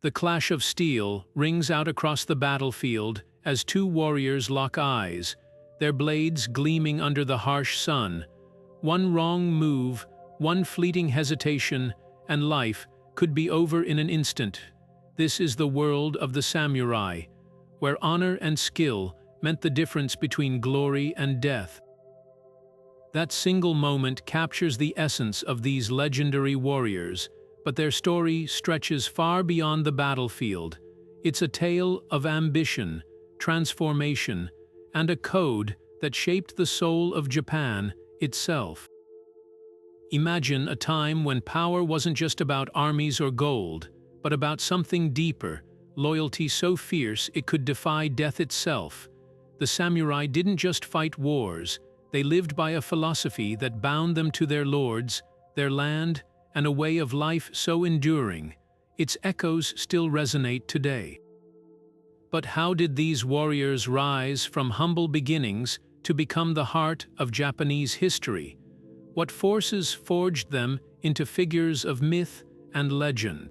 The clash of steel rings out across the battlefield as two warriors lock eyes, their blades gleaming under the harsh sun. One wrong move, one fleeting hesitation, and life could be over in an instant. This is the world of the samurai, where honor and skill meant the difference between glory and death. That single moment captures the essence of these legendary warriors, but their story stretches far beyond the battlefield. It's a tale of ambition, transformation, and a code that shaped the soul of Japan itself. Imagine a time when power wasn't just about armies or gold, but about something deeper, loyalty so fierce it could defy death itself. The samurai didn't just fight wars, they lived by a philosophy that bound them to their lords, their land, and a way of life so enduring. Its echoes still resonate today. But how did these warriors rise from humble beginnings to become the heart of Japanese history? What forces forged them into figures of myth and legend?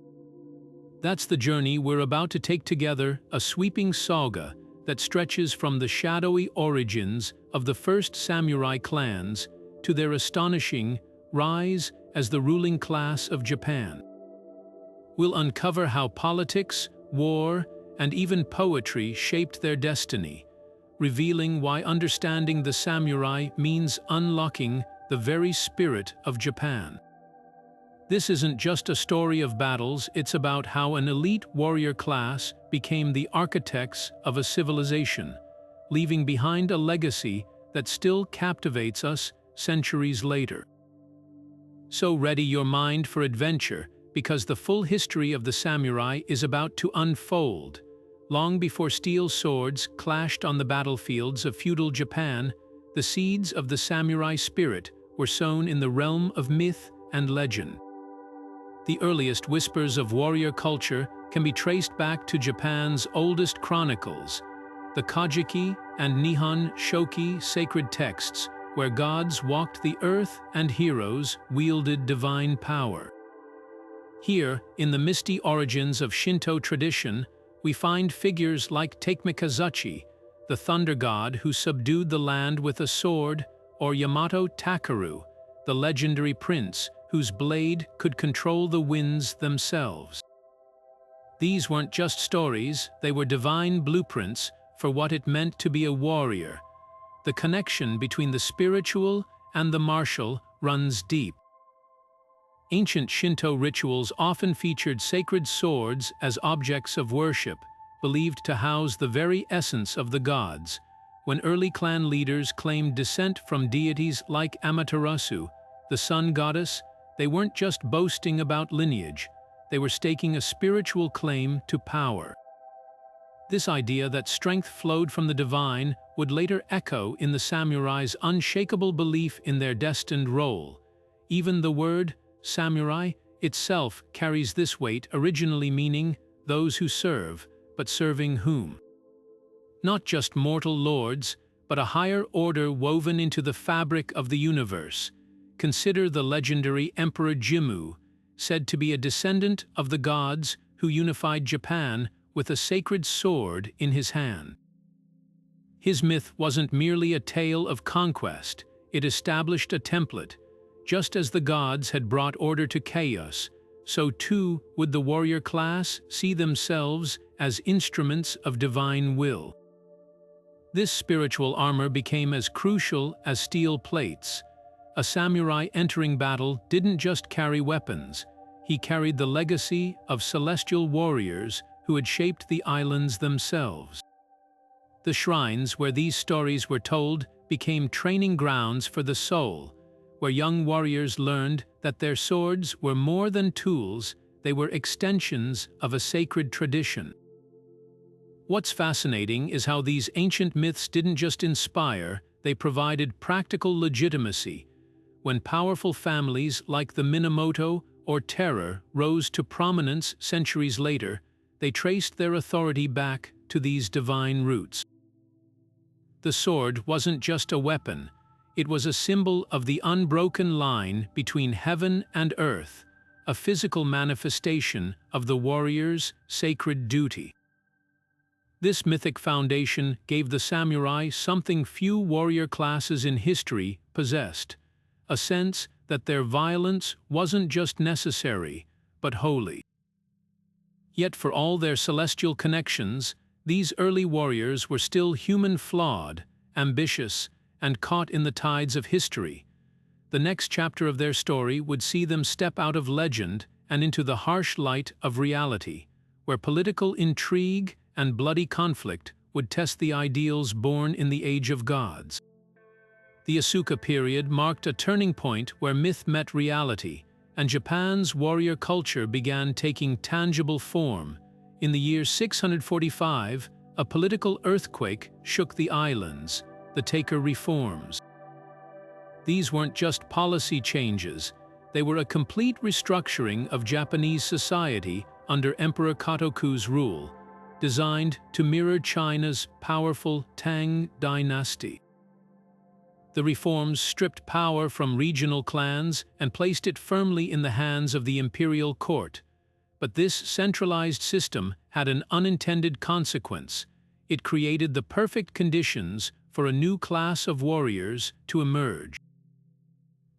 That's the journey we're about to take together, a sweeping saga that stretches from the shadowy origins of the first samurai clans to their astonishing rise as the ruling class of Japan. We'll uncover how politics, war, and even poetry shaped their destiny, revealing why understanding the samurai means unlocking the very spirit of Japan. This isn't just a story of battles, it's about how an elite warrior class became the architects of a civilization, leaving behind a legacy that still captivates us centuries later. So ready your mind for adventure, because the full history of the samurai is about to unfold. Long before steel swords clashed on the battlefields of feudal Japan, the seeds of the samurai spirit were sown in the realm of myth and legend. The earliest whispers of warrior culture can be traced back to Japan's oldest chronicles, the Kojiki and Nihon Shoki sacred texts, where gods walked the earth and heroes wielded divine power. Here, in the misty origins of Shinto tradition, we find figures like Taikmikazuchi, the thunder god who subdued the land with a sword, or Yamato Takeru, the legendary prince whose blade could control the winds themselves. These weren't just stories, they were divine blueprints for what it meant to be a warrior. The connection between the spiritual and the martial runs deep. Ancient Shinto rituals often featured sacred swords as objects of worship, believed to house the very essence of the gods. When early clan leaders claimed descent from deities like Amaterasu, the sun goddess, they weren't just boasting about lineage, they were staking a spiritual claim to power. This idea that strength flowed from the divine would later echo in the samurai's unshakable belief in their destined role. Even the word samurai itself carries this weight, originally meaning those who serve, but serving whom? Not just mortal lords, but a higher order woven into the fabric of the universe. Consider the legendary Emperor Jimmu, said to be a descendant of the gods who unified Japan with a sacred sword in his hand. His myth wasn't merely a tale of conquest, it established a template. Just as the gods had brought order to chaos, so too would the warrior class see themselves as instruments of divine will. This spiritual armor became as crucial as steel plates. A samurai entering battle didn't just carry weapons, he carried the legacy of celestial warriors who had shaped the islands themselves. The shrines where these stories were told became training grounds for the soul, where young warriors learned that their swords were more than tools, they were extensions of a sacred tradition. What's fascinating is how these ancient myths didn't just inspire, they provided practical legitimacy. When powerful families like the Minamoto or Terror rose to prominence centuries later, they traced their authority back to these divine roots. The sword wasn't just a weapon, it was a symbol of the unbroken line between heaven and earth, a physical manifestation of the warrior's sacred duty. This mythic foundation gave the samurai something few warrior classes in history possessed, a sense that their violence wasn't just necessary, but holy. Yet for all their celestial connections, these early warriors were still human-flawed, ambitious, and caught in the tides of history. The next chapter of their story would see them step out of legend and into the harsh light of reality, where political intrigue and bloody conflict would test the ideals born in the Age of Gods. The Asuka period marked a turning point where myth met reality, and Japan's warrior culture began taking tangible form. In the year 645, a political earthquake shook the islands, the Taika reforms. These weren't just policy changes, they were a complete restructuring of Japanese society under Emperor Kotoku's rule, designed to mirror China's powerful Tang dynasty. The reforms stripped power from regional clans and placed it firmly in the hands of the imperial court. But this centralized system had an unintended consequence. It created the perfect conditions for a new class of warriors to emerge.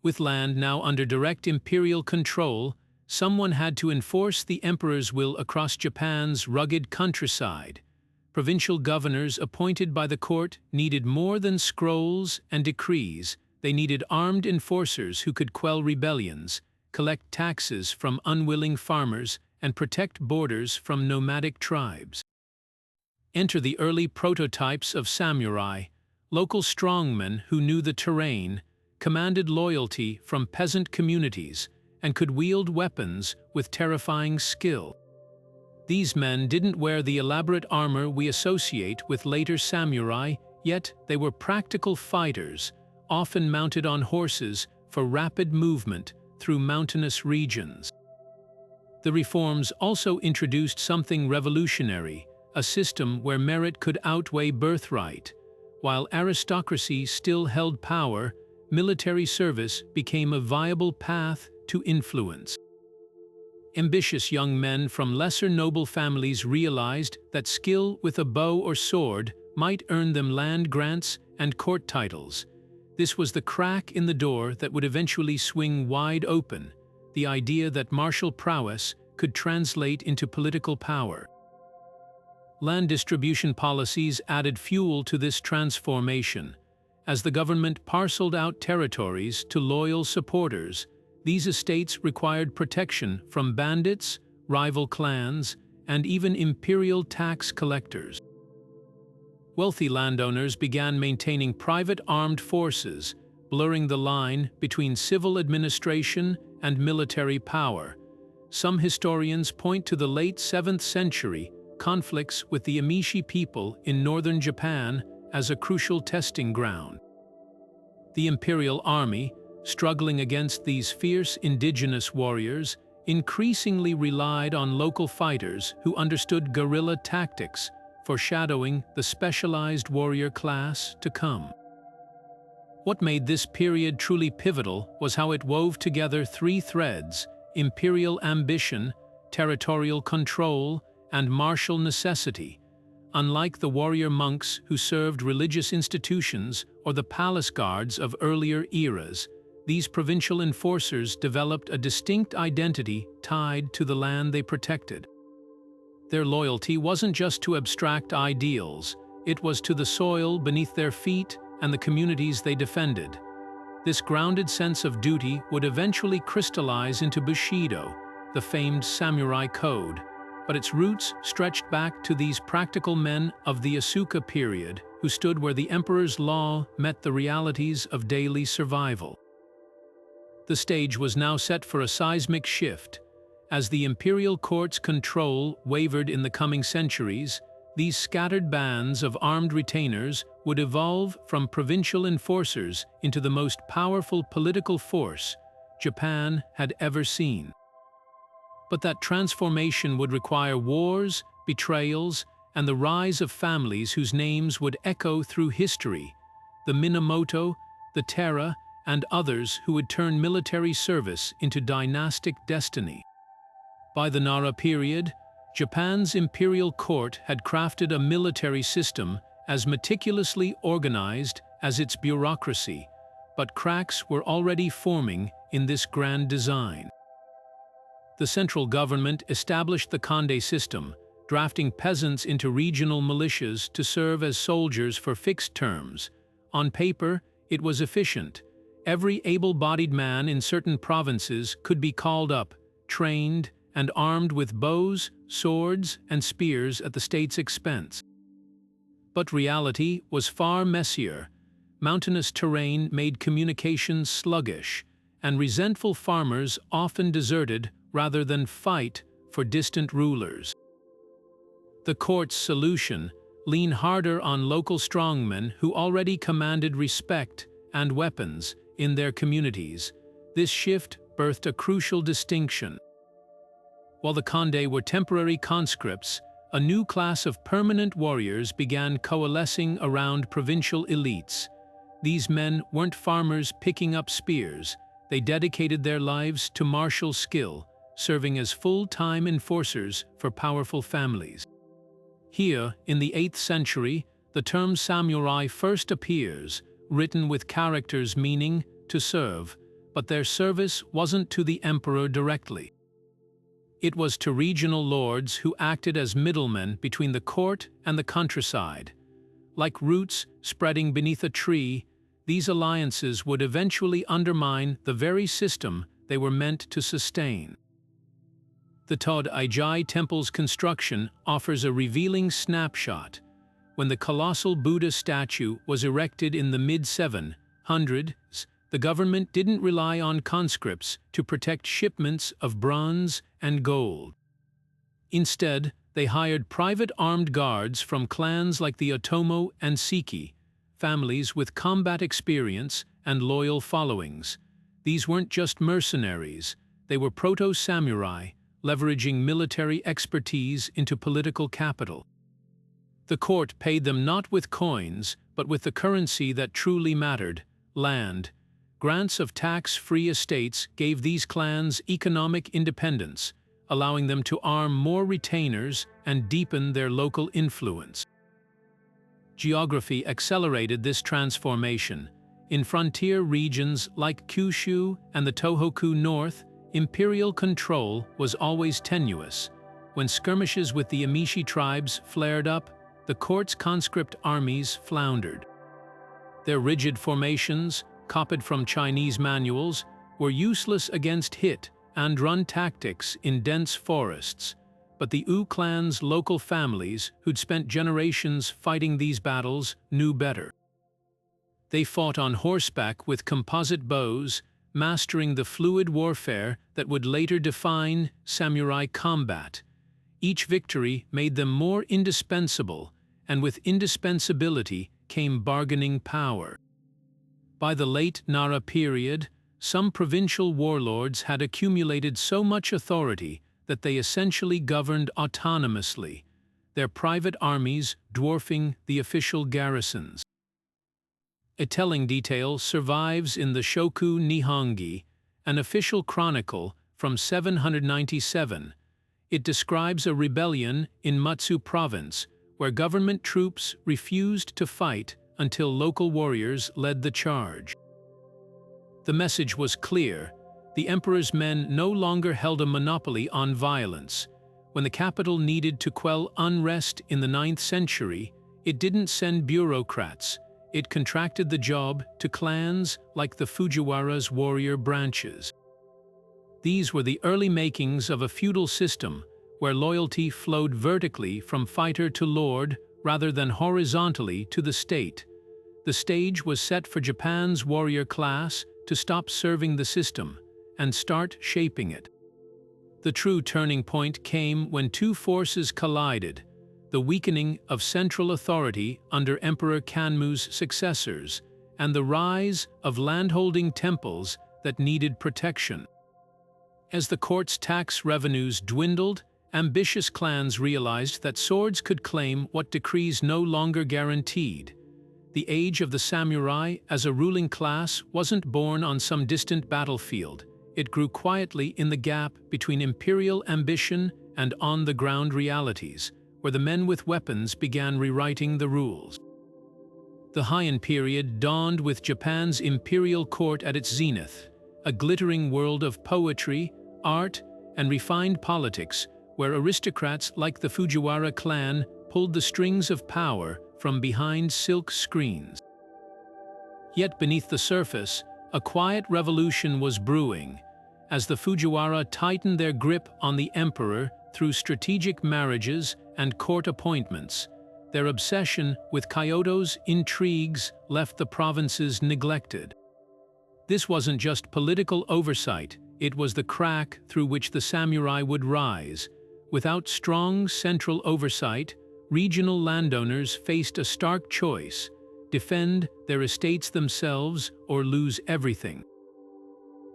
With land now under direct imperial control, someone had to enforce the emperor's will across Japan's rugged countryside. Provincial governors appointed by the court needed more than scrolls and decrees. They needed armed enforcers who could quell rebellions, collect taxes from unwilling farmers, and protect borders from nomadic tribes. Enter the early prototypes of samurai, local strongmen who knew the terrain, commanded loyalty from peasant communities, and could wield weapons with terrifying skill. These men didn't wear the elaborate armor we associate with later samurai, yet they were practical fighters, often mounted on horses for rapid movement through mountainous regions. The reforms also introduced something revolutionary, a system where merit could outweigh birthright. While aristocracy still held power, military service became a viable path to influence. Ambitious young men from lesser noble families realized that skill with a bow or sword might earn them land grants and court titles. This was the crack in the door that would eventually swing wide open, the idea that martial prowess could translate into political power. Land distribution policies added fuel to this transformation. As the government parceled out territories to loyal supporters, these estates required protection from bandits, rival clans, and even imperial tax collectors. Wealthy landowners began maintaining private armed forces, blurring the line between civil administration and military power. Some historians point to the late 7th century conflicts with the Emishi people in northern Japan as a crucial testing ground. The imperial army, struggling against these fierce indigenous warriors, increasingly relied on local fighters who understood guerrilla tactics, foreshadowing the specialized warrior class to come. What made this period truly pivotal was how it wove together three threads: imperial ambition, territorial control, and martial necessity. Unlike the warrior monks who served religious institutions or the palace guards of earlier eras, these provincial enforcers developed a distinct identity tied to the land they protected. Their loyalty wasn't just to abstract ideals, it was to the soil beneath their feet and the communities they defended. This grounded sense of duty would eventually crystallize into Bushido, the famed samurai code, but its roots stretched back to these practical men of the Asuka period who stood where the emperor's law met the realities of daily survival. The stage was now set for a seismic shift. As the imperial court's control wavered in the coming centuries, these scattered bands of armed retainers would evolve from provincial enforcers into the most powerful political force Japan had ever seen. But that transformation would require wars, betrayals, and the rise of families whose names would echo through history: the Minamoto, the Terra, and others who would turn military service into dynastic destiny. By the Nara period, Japan's imperial court had crafted a military system as meticulously organized as its bureaucracy, but cracks were already forming in this grand design. The central government established the Kande system, drafting peasants into regional militias to serve as soldiers for fixed terms. On paper, it was efficient. Every able-bodied man in certain provinces could be called up, trained, and armed with bows, swords, and spears at the state's expense. But reality was far messier. Mountainous terrain made communications sluggish, and resentful farmers often deserted rather than fight for distant rulers. The court's solution: lean harder on local strongmen who already commanded respect and weapons in their communities. This shift birthed a crucial distinction. While the Kande were temporary conscripts, a new class of permanent warriors began coalescing around provincial elites. These men weren't farmers picking up spears. They dedicated their lives to martial skill, serving as full-time enforcers for powerful families. Here, in the 8th century, the term samurai first appears, written with characters meaning to serve, but their service wasn't to the emperor directly. It was to regional lords who acted as middlemen between the court and the countryside. Like roots spreading beneath a tree, these alliances would eventually undermine the very system they were meant to sustain. The Todai temple's construction offers a revealing snapshot. When the colossal Buddha statue was erected in the mid-700s, the government didn't rely on conscripts to protect shipments of bronze and gold. Instead, they hired private armed guards from clans like the Otomo and Siki, families with combat experience and loyal followings. These weren't just mercenaries, they were proto-samurai, leveraging military expertise into political capital. The court paid them not with coins, but with the currency that truly mattered: land. Grants of tax-free estates gave these clans economic independence, allowing them to arm more retainers and deepen their local influence. Geography accelerated this transformation. In frontier regions like Kyushu and the Tohoku North, imperial control was always tenuous. When skirmishes with the Emishi tribes flared up, the court's conscript armies floundered. Their rigid formations, copied from Chinese manuals, were useless against hit-and-run tactics in dense forests. But the Wu clan's local families, who'd spent generations fighting these battles, knew better. They fought on horseback with composite bows, mastering the fluid warfare that would later define samurai combat. Each victory made them more indispensable, and with indispensability came bargaining power. By the late Nara period, some provincial warlords had accumulated so much authority that they essentially governed autonomously, their private armies dwarfing the official garrisons. A telling detail survives in the Shoku Nihongi, an official chronicle from 797. It describes a rebellion in Mutsu province, where government troops refused to fight until local warriors led the charge. The message was clear: the emperor's men no longer held a monopoly on violence. When the capital needed to quell unrest in the 9th century, it didn't send bureaucrats. It contracted the job to clans like the Fujiwara's warrior branches. These were the early makings of a feudal system where loyalty flowed vertically from fighter to lord rather than horizontally to the state. The stage was set for Japan's warrior class to stop serving the system and start shaping it. The true turning point came when two forces collided: the weakening of central authority under Emperor Kanmu's successors, and the rise of landholding temples that needed protection. As the court's tax revenues dwindled, ambitious clans realized that swords could claim what decrees no longer guaranteed. the age of the samurai as a ruling class wasn't born on some distant battlefield. It grew quietly in the gap between imperial ambition and on-the-ground realities, where the men with weapons began rewriting the rules. The Heian period dawned with Japan's imperial court at its zenith, a glittering world of poetry, art, and refined politics, where aristocrats like the Fujiwara clan pulled the strings of power from behind silk screens. Yet beneath the surface, a quiet revolution was brewing, as the Fujiwara tightened their grip on the emperor through strategic marriages and court appointments. Their obsession with Kyoto's intrigues left the provinces neglected. This wasn't just political oversight, it was the crack through which the samurai would rise. Without strong central oversight, regional landowners faced a stark choice: defend their estates themselves or lose everything.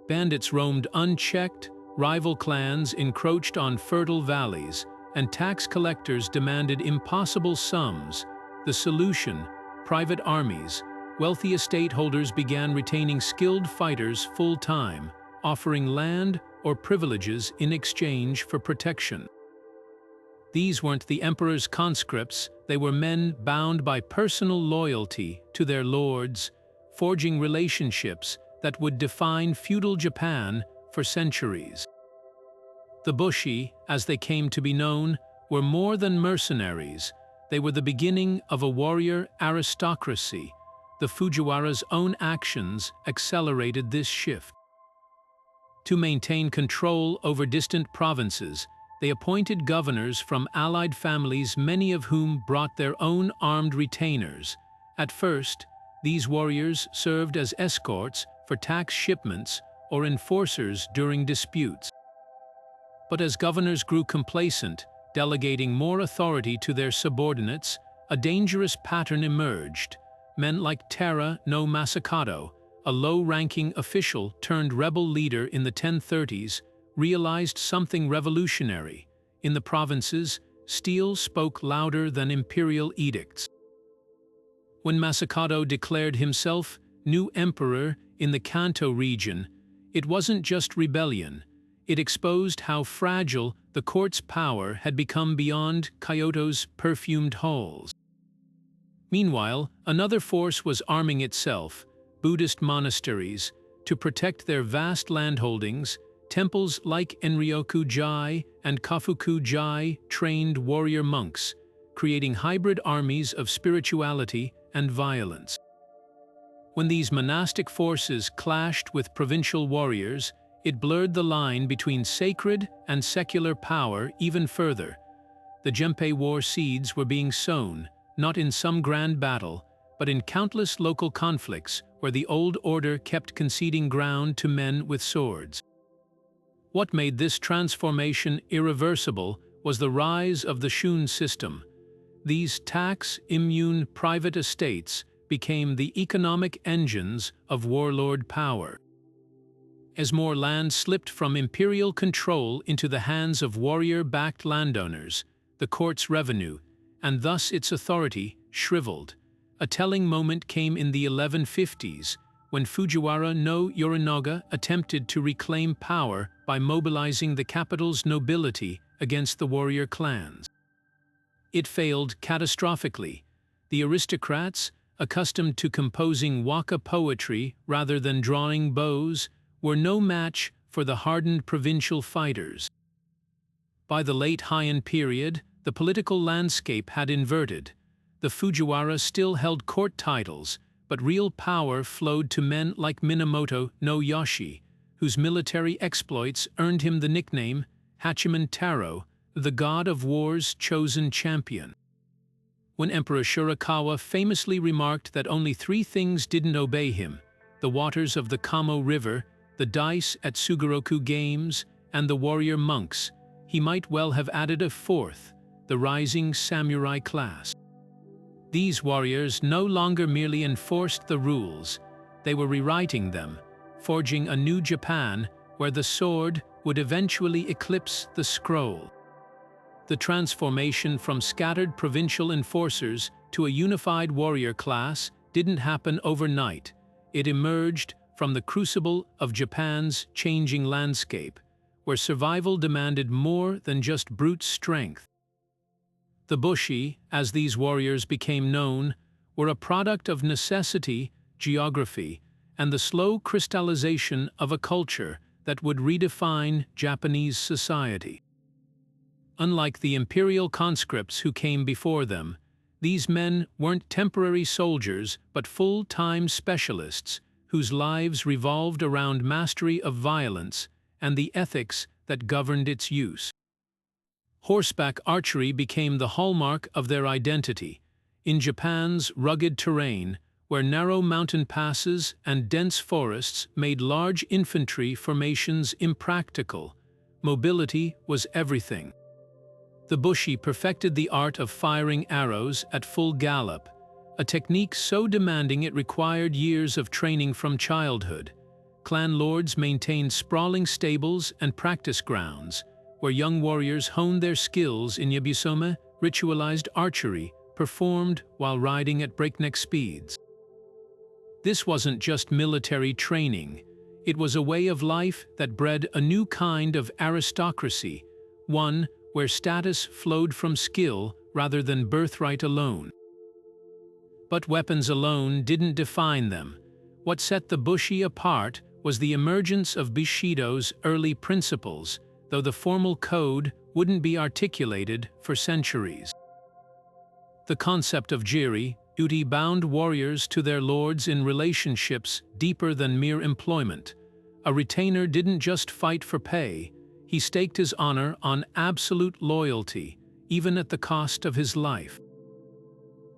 Bandits roamed unchecked, rival clans encroached on fertile valleys, and tax collectors demanded impossible sums. The solution: private armies. Wealthy estate holders began retaining skilled fighters full-time, offering land or privileges in exchange for protection. These weren't the emperor's conscripts, they were men bound by personal loyalty to their lords, forging relationships that would define feudal Japan for centuries. The bushi, as they came to be known, were more than mercenaries. They were the beginning of a warrior aristocracy. The Fujiwara's own actions accelerated this shift. To maintain control over distant provinces, they appointed governors from allied families, many of whom brought their own armed retainers. At first, these warriors served as escorts for tax shipments or enforcers during disputes. But as governors grew complacent, delegating more authority to their subordinates, a dangerous pattern emerged. Men like Tara no Masakado, a low-ranking official turned rebel leader in the 1030s, realized something revolutionary. In the provinces, steel spoke louder than imperial edicts. When Masakado declared himself new emperor in the Kanto region, it wasn't just rebellion. It exposed how fragile the court's power had become beyond Kyoto's perfumed halls. Meanwhile, another force was arming itself: Buddhist monasteries. To protect their vast landholdings, temples like Enryoku-ji and Kafuku-ji trained warrior monks, creating hybrid armies of spirituality and violence. When these monastic forces clashed with provincial warriors, it blurred the line between sacred and secular power even further. The Genpei War seeds were being sown, not in some grand battle, but in countless local conflicts where the old order kept conceding ground to men with swords. What made this transformation irreversible was the rise of the Shun system. These tax-immune private estates became the economic engines of warlord power. As more land slipped from imperial control into the hands of warrior-backed landowners, the court's revenue, and thus its authority, shriveled. A telling moment came in the 1150s, when Fujiwara no Yorinaga attempted to reclaim power by mobilizing the capital's nobility against the warrior clans. It failed catastrophically. The aristocrats, accustomed to composing waka poetry rather than drawing bows, were no match for the hardened provincial fighters. By the late Heian period, the political landscape had inverted. The Fujiwara still held court titles, but real power flowed to men like Minamoto no Yoshi, whose military exploits earned him the nickname Hachiman Taro, the god of war's chosen champion. When Emperor Shirakawa famously remarked that only three things didn't obey him: the waters of the Kamo River, the dice at Sugoroku Games, and the warrior monks, he might well have added a fourth: the rising samurai class. These warriors no longer merely enforced the rules, they were rewriting them, forging a new Japan where the sword would eventually eclipse the scroll. The transformation from scattered provincial enforcers to a unified warrior class didn't happen overnight. It emerged from the crucible of Japan's changing landscape, where survival demanded more than just brute strength. The bushi, as these warriors became known, were a product of necessity, geography, and the slow crystallization of a culture that would redefine Japanese society. Unlike the imperial conscripts who came before them, these men weren't temporary soldiers but full-time specialists whose lives revolved around mastery of violence and the ethics that governed its use. Horseback archery became the hallmark of their identity. In Japan's rugged terrain, where narrow mountain passes and dense forests made large infantry formations impractical, mobility was everything. The bushi perfected the art of firing arrows at full gallop, a technique so demanding it required years of training from childhood. Clan lords maintained sprawling stables and practice grounds, where young warriors honed their skills in yabusome, ritualized archery, performed while riding at breakneck speeds. This wasn't just military training. It was a way of life that bred a new kind of aristocracy, one where status flowed from skill rather than birthright alone. But weapons alone didn't define them. What set the bushi apart was the emergence of Bushido's early principles, though the formal code wouldn't be articulated for centuries. The concept of jiri, duty bound warriors to their lords in relationships deeper than mere employment. A retainer didn't just fight for pay, he staked his honor on absolute loyalty, even at the cost of his life.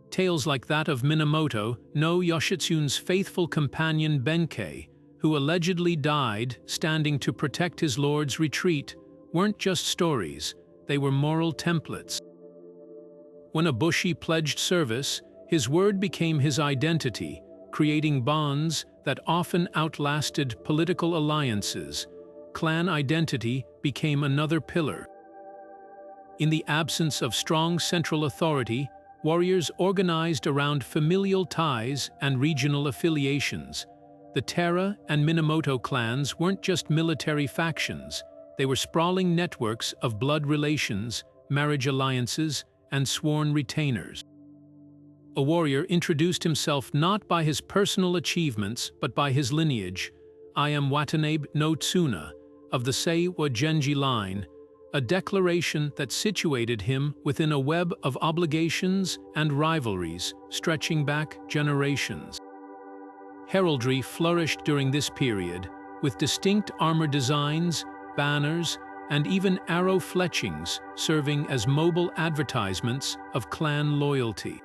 Tales like that of Minamoto no Yoshitsune's faithful companion Benkei, who allegedly died standing to protect his lord's retreat, weren't just stories, they were moral templates. When a bushi pledged service, his word became his identity, creating bonds that often outlasted political alliances. Clan identity became another pillar. In the absence of strong central authority, warriors organized around familial ties and regional affiliations. The Tara and Minamoto clans weren't just military factions, they were sprawling networks of blood relations, marriage alliances, and sworn retainers. A warrior introduced himself not by his personal achievements but by his lineage. "I am Watanabe no Tsuna," of the Seiwa Genji line, a declaration that situated him within a web of obligations and rivalries stretching back generations. Heraldry flourished during this period, with distinct armor designs, banners, and even arrow fletchings serving as mobile advertisements of clan loyalty.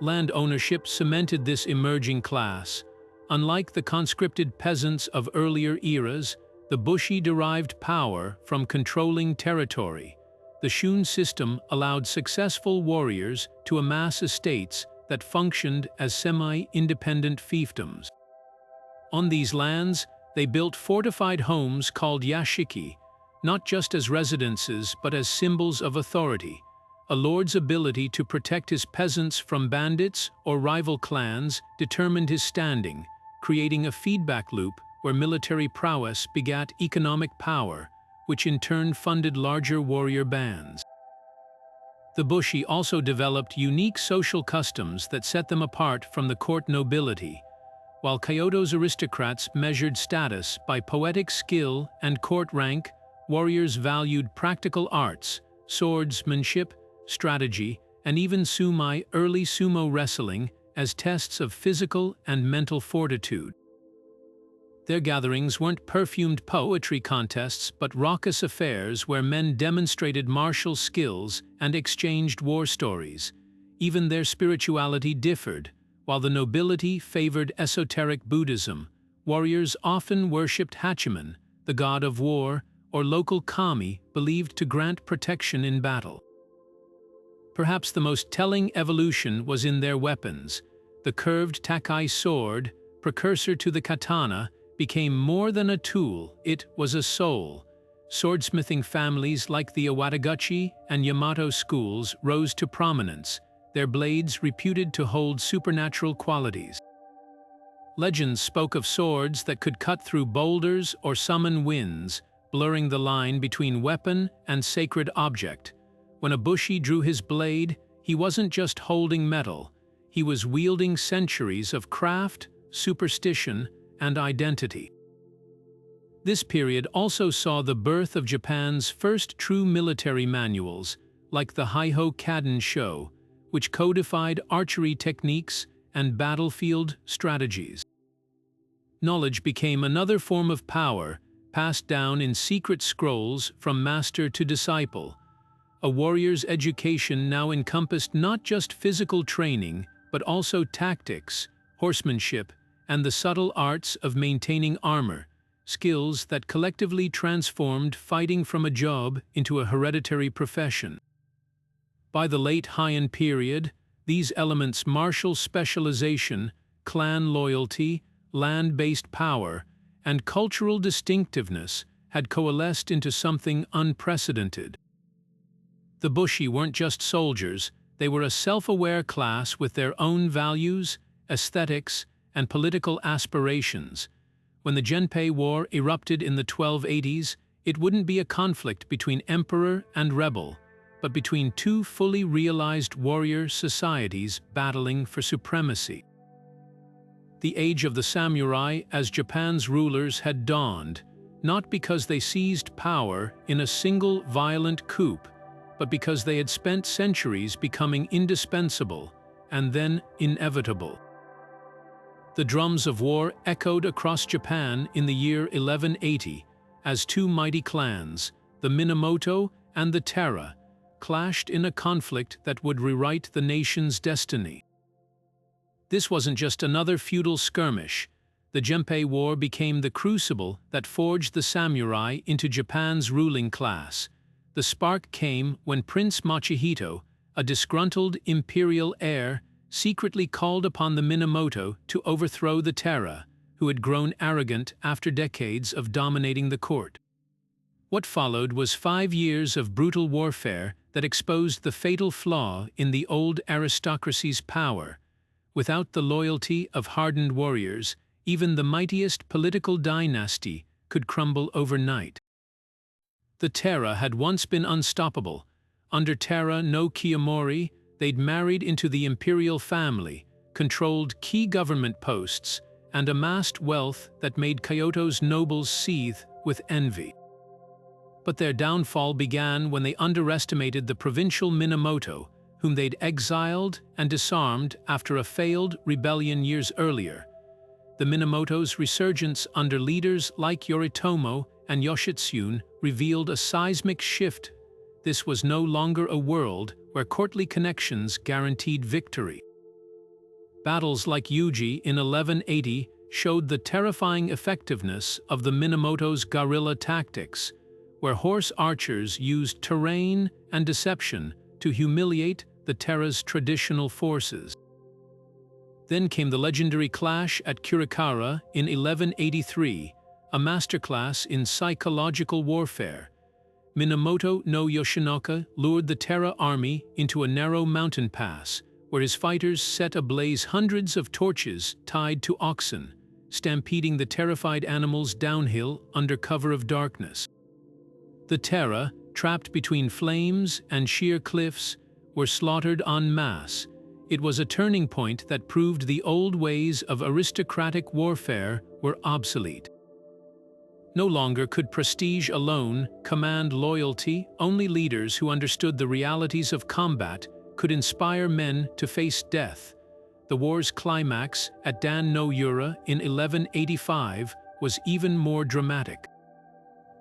Land ownership cemented this emerging class. Unlike the conscripted peasants of earlier eras, the bushi derived power from controlling territory. The Shun system allowed successful warriors to amass estates that functioned as semi-independent fiefdoms. On these lands, they built fortified homes called yashiki, not just as residences but as symbols of authority. A lord's ability to protect his peasants from bandits or rival clans determined his standing, creating a feedback loop where military prowess begat economic power, which in turn funded larger warrior bands. The bushi also developed unique social customs that set them apart from the court nobility. While Kyoto's aristocrats measured status by poetic skill and court rank, warriors valued practical arts, swordsmanship, strategy, and even early sumo wrestling, as tests of physical and mental fortitude. Their gatherings weren't perfumed poetry contests but raucous affairs where men demonstrated martial skills and exchanged war stories. Even their spirituality differed. While the nobility favored esoteric Buddhism, warriors often worshipped Hachiman, the god of war, or local kami believed to grant protection in battle. Perhaps the most telling evolution was in their weapons. The curved takai sword, precursor to the katana, became more than a tool, it was a soul. Swordsmithing families like the Iwataguchi and Yamato schools rose to prominence, their blades reputed to hold supernatural qualities. Legends spoke of swords that could cut through boulders or summon winds, blurring the line between weapon and sacred object. When a bushi drew his blade, he wasn't just holding metal, he was wielding centuries of craft, superstition, and identity. This period also saw the birth of Japan's first true military manuals, like the Heiho Kaden Sho, which codified archery techniques and battlefield strategies. Knowledge became another form of power, passed down in secret scrolls from master to disciple. A warrior's education now encompassed not just physical training, but also tactics, horsemanship, and the subtle arts of maintaining armor, skills that collectively transformed fighting from a job into a hereditary profession. By the late Heian period, these elements, martial specialization, clan loyalty, land-based power, and cultural distinctiveness, had coalesced into something unprecedented. The bushi weren't just soldiers, they were a self-aware class with their own values, aesthetics, and political aspirations. When the Genpei War erupted in the 1280s, it wouldn't be a conflict between emperor and rebel, but between two fully realized warrior societies battling for supremacy. The age of the samurai as Japan's rulers had dawned, not because they seized power in a single violent coup, but because they had spent centuries becoming indispensable and then inevitable. The drums of war echoed across Japan in the year 1180 as two mighty clans, the Minamoto and the Taira, clashed in a conflict that would rewrite the nation's destiny. This wasn't just another feudal skirmish. The Genpei War became the crucible that forged the samurai into Japan's ruling class. The spark came when Prince Machihito, a disgruntled imperial heir, secretly called upon the Minamoto to overthrow the Taira, who had grown arrogant after decades of dominating the court. What followed was 5 years of brutal warfare that exposed the fatal flaw in the old aristocracy's power. Without the loyalty of hardened warriors, even the mightiest political dynasty could crumble overnight. The Taira had once been unstoppable. Under Taira no Kiyomori, they'd married into the imperial family, controlled key government posts, and amassed wealth that made Kyoto's nobles seethe with envy. But their downfall began when they underestimated the provincial Minamoto, whom they'd exiled and disarmed after a failed rebellion years earlier. The Minamoto's resurgence under leaders like Yoritomo and Yoshitsune revealed a seismic shift. This was no longer a world where courtly connections guaranteed victory. Battles like Yuji in 1180 showed the terrifying effectiveness of the Minamoto's guerrilla tactics, where horse archers used terrain and deception to humiliate the Taira's traditional forces. Then came the legendary clash at Kurikara in 1183, a masterclass in psychological warfare. Minamoto no Yoshinaka lured the Taira army into a narrow mountain pass, where his fighters set ablaze hundreds of torches tied to oxen, stampeding the terrified animals downhill under cover of darkness. The Taira, trapped between flames and sheer cliffs, were slaughtered en masse. It was a turning point that proved the old ways of aristocratic warfare were obsolete. No longer could prestige alone command loyalty. Only leaders who understood the realities of combat could inspire men to face death. The war's climax at Dan no Yura in 1185 was even more dramatic.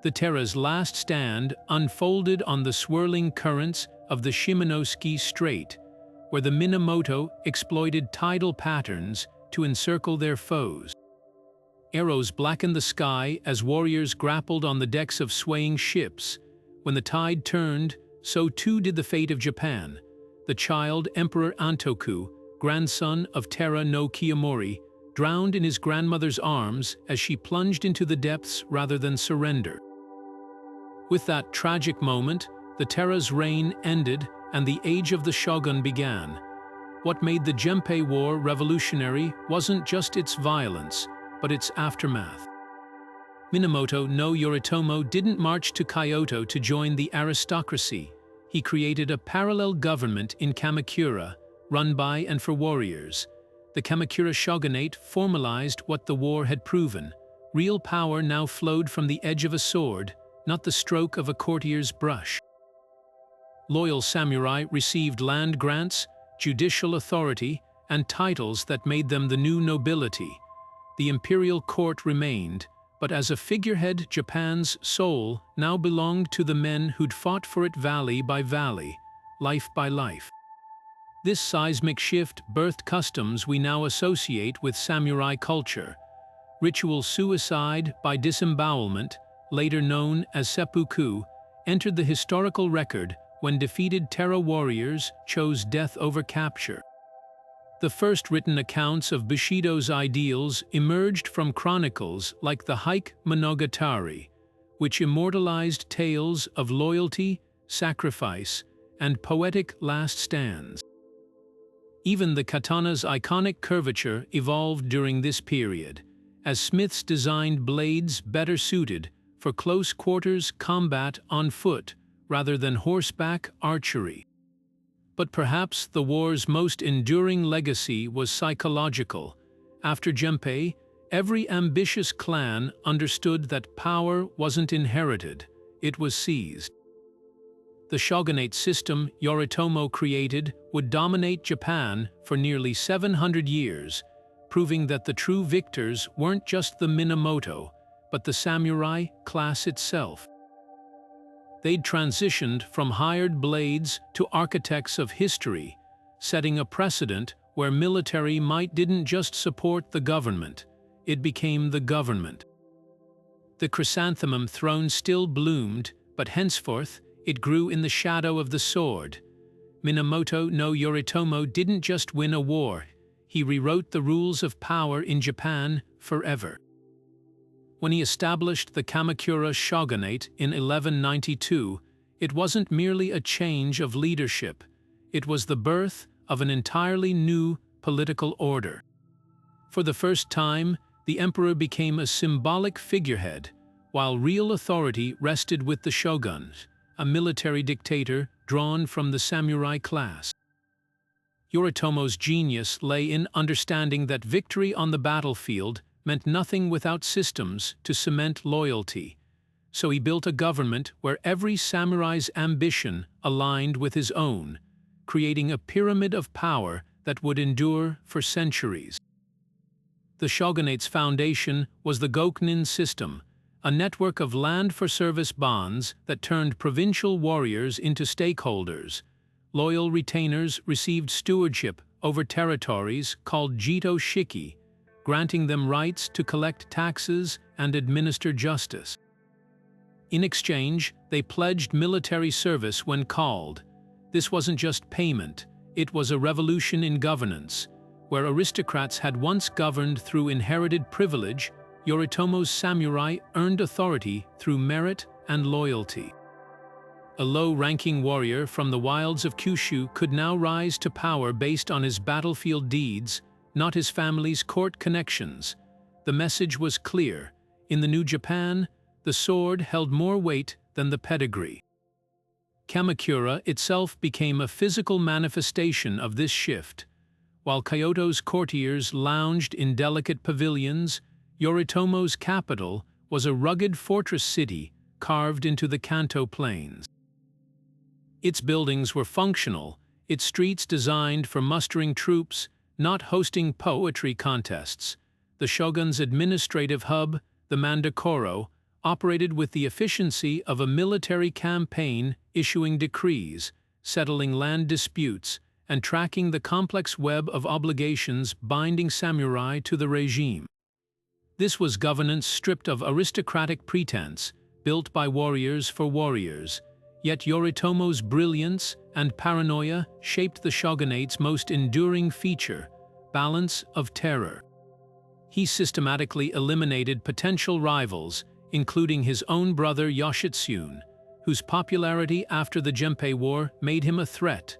The Taira's last stand unfolded on the swirling currents of the Shimonoseki Strait, where the Minamoto exploited tidal patterns to encircle their foes. Arrows blackened the sky as warriors grappled on the decks of swaying ships. When the tide turned, so too did the fate of Japan. The child Emperor Antoku, grandson of Taira no Kiyomori, drowned in his grandmother's arms as she plunged into the depths rather than surrender. With that tragic moment, the Taira's reign ended and the age of the shogun began. What made the Genpei War revolutionary wasn't just its violence, but its aftermath. Minamoto no Yoritomo didn't march to Kyoto to join the aristocracy. He created a parallel government in Kamakura, run by and for warriors. The Kamakura Shogunate formalized what the war had proven. Real power now flowed from the edge of a sword, not the stroke of a courtier's brush. Loyal samurai received land grants, judicial authority, and titles that made them the new nobility. The imperial court remained, but as a figurehead, Japan's soul now belonged to the men who'd fought for it valley by valley, life by life. This seismic shift birthed customs we now associate with samurai culture. Ritual suicide by disembowelment, later known as seppuku, entered the historical record when defeated Terra warriors chose death over capture. The first written accounts of Bushido's ideals emerged from chronicles like the Heike Monogatari, which immortalized tales of loyalty, sacrifice, and poetic last stands. Even the katana's iconic curvature evolved during this period, as smiths designed blades better suited for close-quarters combat on foot rather than horseback archery. But perhaps the war's most enduring legacy was psychological. After Genpei, every ambitious clan understood that power wasn't inherited, it was seized. The shogunate system Yoritomo created would dominate Japan for nearly 700 years, proving that the true victors weren't just the Minamoto, but the samurai class itself. They'd transitioned from hired blades to architects of history, setting a precedent where military might didn't just support the government, it became the government. The chrysanthemum throne still bloomed, but henceforth it grew in the shadow of the sword. Minamoto no Yoritomo didn't just win a war, he rewrote the rules of power in Japan forever. When he established the Kamakura Shogunate in 1192, it wasn't merely a change of leadership, it was the birth of an entirely new political order. For the first time, the emperor became a symbolic figurehead, while real authority rested with the shogun, a military dictator drawn from the samurai class. Yoritomo's genius lay in understanding that victory on the battlefield meant nothing without systems to cement loyalty. So he built a government where every samurai's ambition aligned with his own, creating a pyramid of power that would endure for centuries. The shogunate's foundation was the Gokunin system, a network of land-for-service bonds that turned provincial warriors into stakeholders. Loyal retainers received stewardship over territories called Jito Shiki, granting them rights to collect taxes and administer justice. In exchange, they pledged military service when called. This wasn't just payment, it was a revolution in governance. Where aristocrats had once governed through inherited privilege, Yoritomo's samurai earned authority through merit and loyalty. A low-ranking warrior from the wilds of Kyushu could now rise to power based on his battlefield deeds, not his family's court connections. The message was clear. In the New Japan, the sword held more weight than the pedigree. Kamakura itself became a physical manifestation of this shift. While Kyoto's courtiers lounged in delicate pavilions, Yoritomo's capital was a rugged fortress city carved into the Kanto plains. Its buildings were functional, its streets designed for mustering troops, not hosting poetry contests. The shogun's administrative hub, the Mandakoro, operated with the efficiency of a military campaign, issuing decrees, settling land disputes, and tracking the complex web of obligations binding samurai to the regime. This was governance stripped of aristocratic pretense, built by warriors for warriors. Yet Yoritomo's brilliance and paranoia shaped the shogunate's most enduring feature, balance of terror. He systematically eliminated potential rivals, including his own brother Yoshitsune, whose popularity after the Genpei War made him a threat.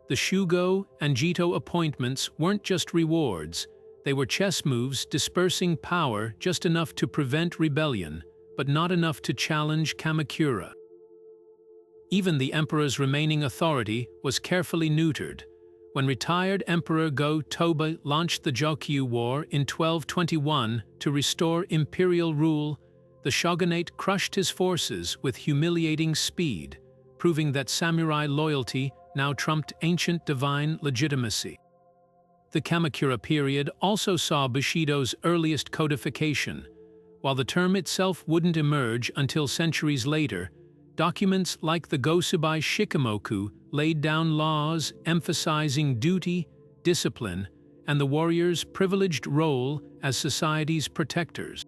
The Shugo and Jito appointments weren't just rewards, they were chess moves dispersing power just enough to prevent rebellion, but not enough to challenge Kamakura. Even the emperor's remaining authority was carefully neutered. When retired Emperor Go-Toba launched the Jokyu War in 1221 to restore imperial rule, the shogunate crushed his forces with humiliating speed, proving that samurai loyalty now trumped ancient divine legitimacy. The Kamakura period also saw Bushido's earliest codification. While the term itself wouldn't emerge until centuries later, documents like the Gosubai Shikimoku laid down laws emphasizing duty, discipline, and the warrior's privileged role as society's protectors.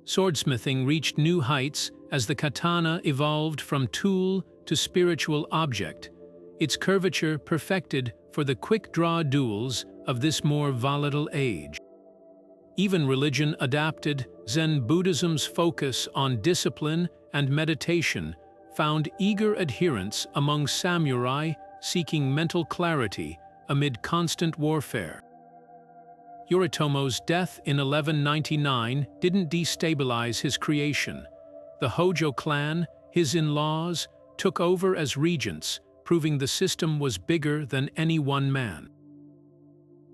Swordsmithing reached new heights as the katana evolved from tool to spiritual object, its curvature perfected for the quick-draw duels of this more volatile age. Even religion adapted. Zen Buddhism's focus on discipline and meditation found eager adherents among samurai seeking mental clarity amid constant warfare. Yoritomo's death in 1199 didn't destabilize his creation. The Hojo clan, his in-laws, took over as regents, proving the system was bigger than any one man.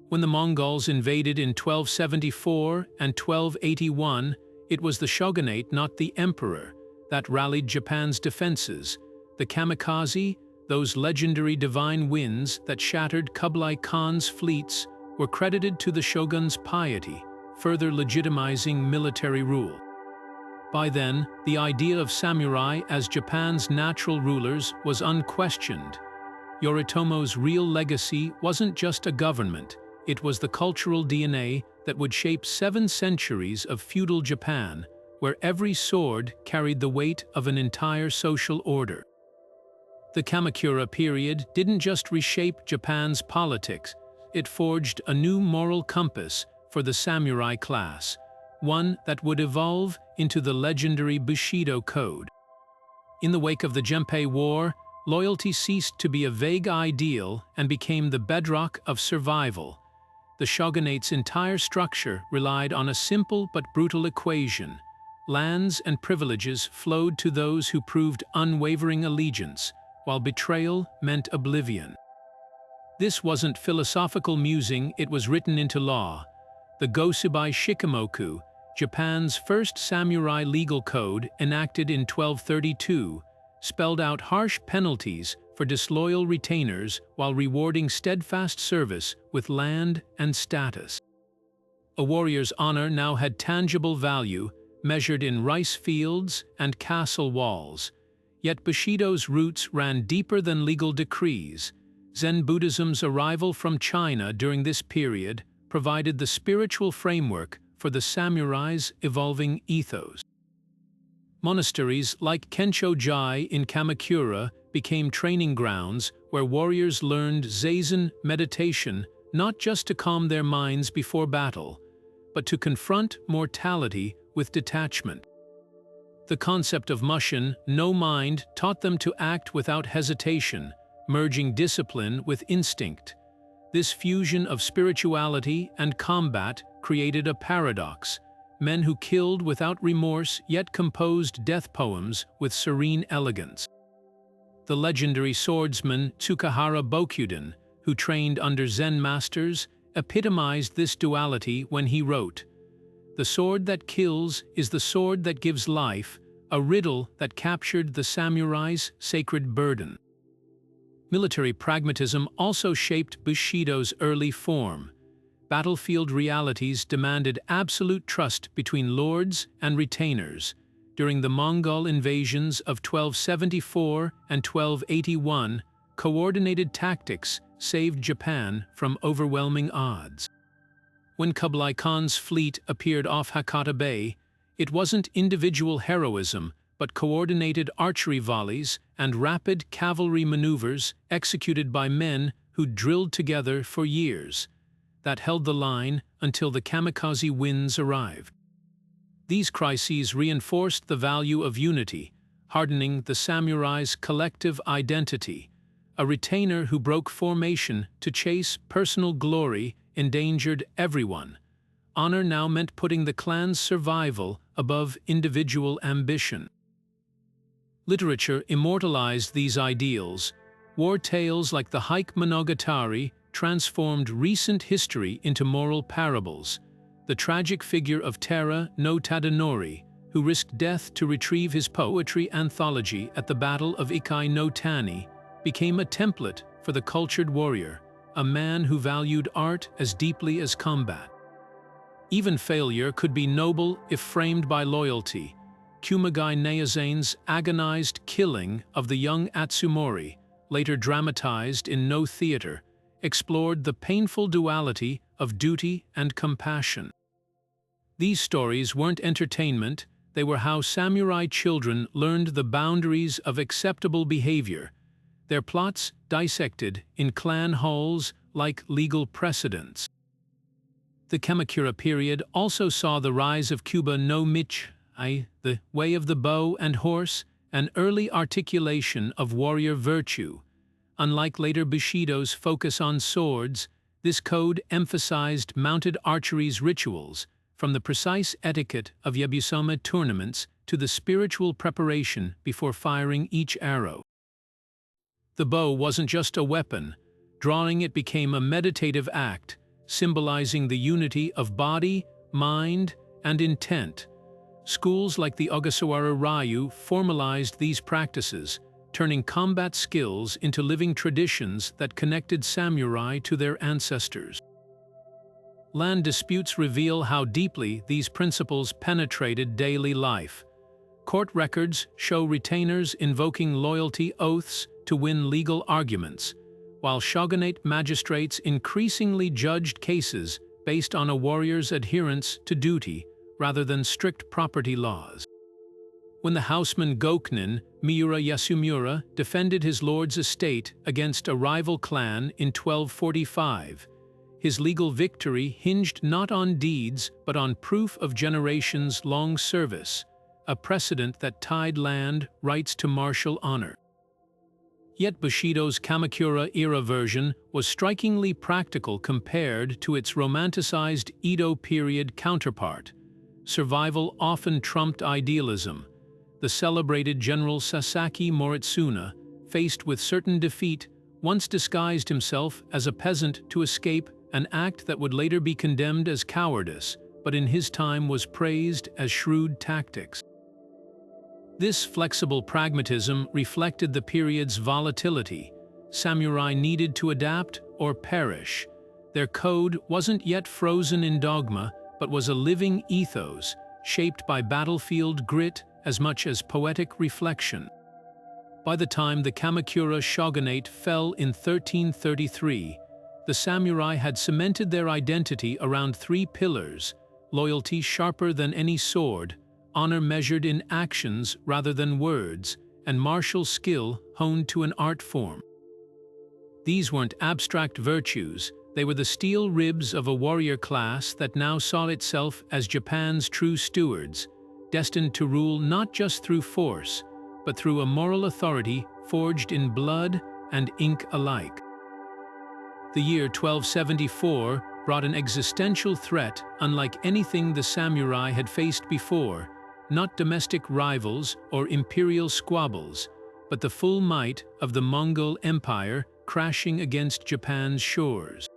When the Mongols invaded in 1274 and 1281, it was the shogunate, not the emperor, that rallied Japan's defenses. The kamikaze, those legendary divine winds that shattered Kublai Khan's fleets, were credited to the shogun's piety, further legitimizing military rule. By then, the idea of samurai as Japan's natural rulers was unquestioned. Yoritomo's real legacy wasn't just a government, it was the cultural DNA that would shape 7 centuries of feudal Japan, where every sword carried the weight of an entire social order. The Kamakura period didn't just reshape Japan's politics, it forged a new moral compass for the samurai class, one that would evolve into the legendary Bushido code. In the wake of the Genpei War, loyalty ceased to be a vague ideal and became the bedrock of survival. The shogunate's entire structure relied on a simple but brutal equation. Lands and privileges flowed to those who proved unwavering allegiance, while betrayal meant oblivion. This wasn't philosophical musing, it was written into law. The Gosubai Shikimoku, Japan's first samurai legal code enacted in 1232, spelled out harsh penalties for disloyal retainers while rewarding steadfast service with land and status. A warrior's honor now had tangible value, measured in rice fields and castle walls. Yet Bushido's roots ran deeper than legal decrees. Zen Buddhism's arrival from China during this period provided the spiritual framework for the samurai's evolving ethos. Monasteries like Kensho-ji in Kamakura became training grounds where warriors learned zazen meditation not just to calm their minds before battle, but to confront mortality with detachment. The concept of mushin, no mind, taught them to act without hesitation, merging discipline with instinct. This fusion of spirituality and combat created a paradox: men who killed without remorse yet composed death poems with serene elegance. The legendary swordsman Tsukahara Bokyuden, who trained under Zen masters, epitomized this duality when he wrote, "The sword that kills is the sword that gives life," a riddle that captured the samurai's sacred burden. Military pragmatism also shaped Bushido's early form. Battlefield realities demanded absolute trust between lords and retainers. During the Mongol invasions of 1274 and 1281, coordinated tactics saved Japan from overwhelming odds. When Kublai Khan's fleet appeared off Hakata Bay, it wasn't individual heroism, but coordinated archery volleys and rapid cavalry maneuvers executed by men who drilled together for years, that held the line until the kamikaze winds arrived. These crises reinforced the value of unity, hardening the samurai's collective identity. A retainer who broke formation to chase personal glory endangered everyone. Honor now meant putting the clan's survival above individual ambition. Literature immortalized these ideals. War tales like the Hike Monogatari transformed recent history into moral parables. The tragic figure of Tera no Tadanori, who risked death to retrieve his poetry anthology at the Battle of Ikai no Tani, became a template for the cultured warrior, a man who valued art as deeply as combat. Even failure could be noble if framed by loyalty. Kumagai Neyazane's agonized killing of the young Atsumori, later dramatized in No Theater, explored the painful duality of duty and compassion. These stories weren't entertainment, they were how samurai children learned the boundaries of acceptable behavior, their plots dissected in clan halls like legal precedents. The Kamakura period also saw the rise of Kuba no Michi, the way of the bow and horse, an early articulation of warrior virtue. Unlike later Bushido's focus on swords, this code emphasized mounted archery's rituals, from the precise etiquette of Yabusama tournaments to the spiritual preparation before firing each arrow. The bow wasn't just a weapon. Drawing it became a meditative act, symbolizing the unity of body, mind, and intent. Schools like the Ogasawara Ryu formalized these practices, turning combat skills into living traditions that connected samurai to their ancestors. Land disputes reveal how deeply these principles penetrated daily life. Court records show retainers invoking loyalty oaths to win legal arguments, while shogunate magistrates increasingly judged cases based on a warrior's adherence to duty rather than strict property laws. When the houseman Goknin, Miura Yasumura, defended his lord's estate against a rival clan in 1245, his legal victory hinged not on deeds but on proof of generations-long service, a precedent that tied land rights to martial honor. Yet Bushido's Kamakura-era version was strikingly practical compared to its romanticized Edo period counterpart. Survival often trumped idealism. The celebrated General Sasaki Moritsuna, faced with certain defeat, once disguised himself as a peasant to escape an act that would later be condemned as cowardice, but in his time was praised as shrewd tactics. This flexible pragmatism reflected the period's volatility. Samurai needed to adapt or perish. Their code wasn't yet frozen in dogma, but was a living ethos, shaped by battlefield grit as much as poetic reflection. By the time the Kamakura Shogunate fell in 1333, the samurai had cemented their identity around three pillars: loyalty sharper than any sword, honor measured in actions rather than words, and martial skill honed to an art form. These weren't abstract virtues, they were the steel ribs of a warrior class that now saw itself as Japan's true stewards, destined to rule not just through force, but through a moral authority forged in blood and ink alike. The year 1274 brought an existential threat unlike anything the samurai had faced before, not domestic rivals or imperial squabbles, but the full might of the Mongol Empire crashing against Japan's shores.